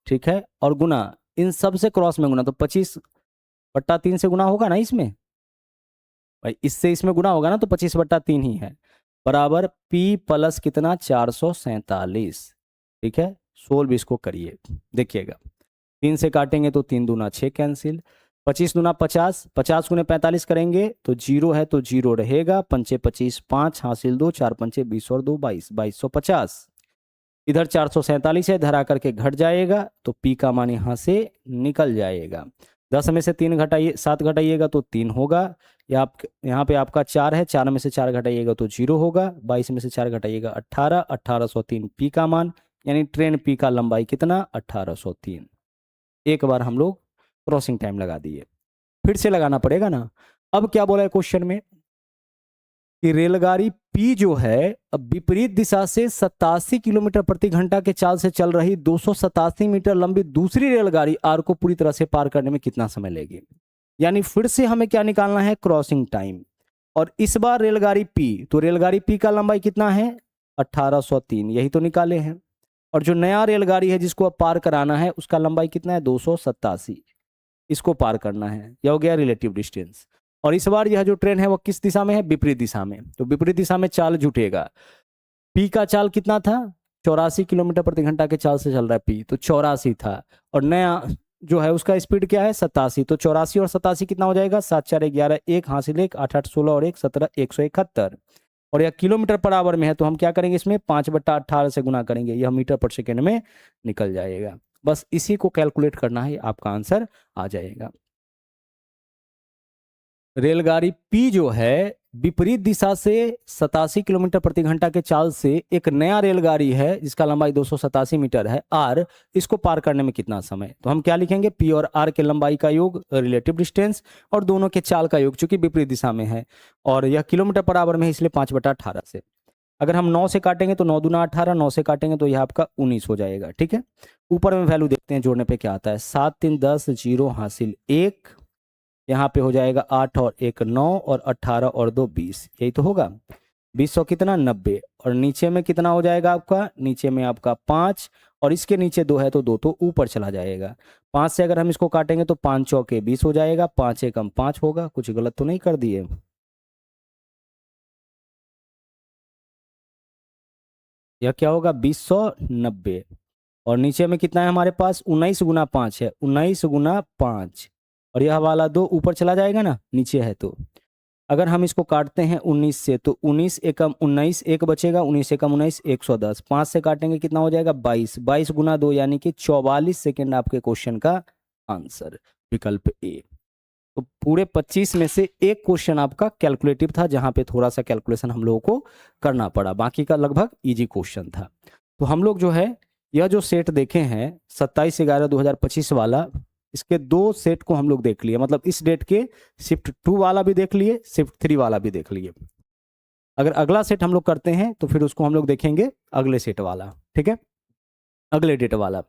ठीक है, और गुना इन सब से क्रॉस में गुना, तो 25/3 से गुना होगा ना इसमें भाई, इससे इसमें गुना होगा ना, तो 25/3 ही है, बराबर P प्लस कितना 447। ठीक है, सोल्व इसको करिए, देखिएगा 3 से काटेंगे तो 3 दूना 6 कैंसिल, 25 दूना 50, 50 गुने 45 करेंगे तो 0 है तो 0 रहेगा, 5 25 5 हासिल 2, 4 5 20 और 2 22, 2250। इधर 447 है, इधर आकर के घट जाएगा तो पी का मान यहाँ से निकल जाएगा। 10 में से 3 घटाइए 7 घटाइएगा तो 3 होगा, या आप यहाँ पे आपका 4 है, 4 में से 4 घटाइएगा तो 0 होगा, 22 में से 4 घटाइएगा 18, 1803 पी का मान, यानी ट्रेन पी का लंबाई कितना 1803। एक बार हम लोग क्रॉसिंग टाइम लगा दिए, फिर से लगाना पड़ेगा ना। अब क्या बोला है क्वेश्चन में कि रेलगाड़ी पी जो है अब विपरीत दिशा से 87 किलोमीटर प्रति घंटा के चाल से चल रही 287 मीटर लंबी दूसरी रेलगाड़ी आर को पूरी तरह से पार करने में कितना समय लेगी। यानी फिर से हमें क्या निकालना है, क्रॉसिंग टाइम। और इस बार रेलगाड़ी पी, तो रेलगाड़ी पी का लंबाई कितना है 1803, यही तो निकाले हैं। और जो नया रेलगाड़ी है जिसको अब पार कराना है उसका लंबाई कितना है 287, इसको पार करना है, यह हो गया रिलेटिव डिस्टेंस। और इस बार यह जो ट्रेन है वो किस दिशा में है, विपरीत दिशा में, तो विपरीत दिशा में चाल जुटेगा। पी का चाल कितना था 84 किलोमीटर प्रति घंटा के चाल से चल रहा है पी, तो 84 था, और नया जो है उसका स्पीड क्या है 87, तो 84 और 87 कितना हो जाएगा 7 4 11, 1 हासिल 1, 8 8 16 और 1 17, 171। और यह किलोमीटर पर आवर में है तो हम क्या करेंगे, इसमें 5/18 से गुना करेंगे, यह मीटर पर सेकेंड में निकल जाएगा। बस इसी को कैलकुलेट करना है, आपका आंसर आ जाएगा। रेलगाड़ी पी जो है विपरीत दिशा से 87 किलोमीटर प्रति घंटा के चाल से एक नया रेलगाड़ी है जिसका लंबाई 287 मीटर है आर, इसको पार करने में कितना समय। तो हम क्या लिखेंगे, पी और आर के लंबाई का योग रिलेटिव डिस्टेंस और दोनों के चाल का योग, चूंकि विपरीत दिशा में है और यह किलोमीटर पर आवर में है इसलिए 5/18 से। अगर हम 9 से काटेंगे तो 9 दूना 18, 9 से काटेंगे तो यह आपका 19 हो जाएगा। ठीक है, ऊपर में वैल्यू देखते हैं जोड़ने पे क्या आता है, 7 3 10, 0 हासिल 1, यहाँ पे हो जाएगा 8 और 1 9 और 18 और 2 20, यही तो होगा 20 कितना 90, और नीचे में कितना हो जाएगा आपका, नीचे में आपका 5 और इसके नीचे 2 है तो 2 तो ऊपर चला जाएगा। 5 से अगर हम इसको काटेंगे तो 5 चौके 20 हो जाएगा, 5 एकम 5 होगा, कुछ गलत तो नहीं कर दिए। यह क्या होगा 2090, और नीचे में कितना है हमारे पास 19 गुना 5 है, 19 गुना 5, और यह वाला 2 ऊपर चला जाएगा ना, नीचे है तो। अगर हम इसको काटते हैं 19 से तो 19 एकम 19, एक बचेगा, 19 एकम 19 110, 5 से काटेंगे कितना हो जाएगा 22, 22 गुना 2 यानी कि 44 सेकेंड आपके क्वेश्चन का आंसर, विकल्प ए। तो पूरे 25 में से एक क्वेश्चन आपका कैलकुलेटिव था जहां पे थोड़ा सा कैलकुलेशन हम लोगों को करना पड़ा, बाकी का लगभग इजी क्वेश्चन था। तो हम लोग जो है यह जो सेट देखे हैं 27/11/2025 वाला, इसके 2 सेट को हम लोग देख लिए, मतलब इस डेट के शिफ्ट 2 वाला भी देख लिए, शिफ्ट 3 वाला भी देख लिए। अगर अगला सेट हम लोग करते हैं तो फिर उसको हम लोग देखेंगे अगले सेट वाला, ठीक है, अगले डेट वाला।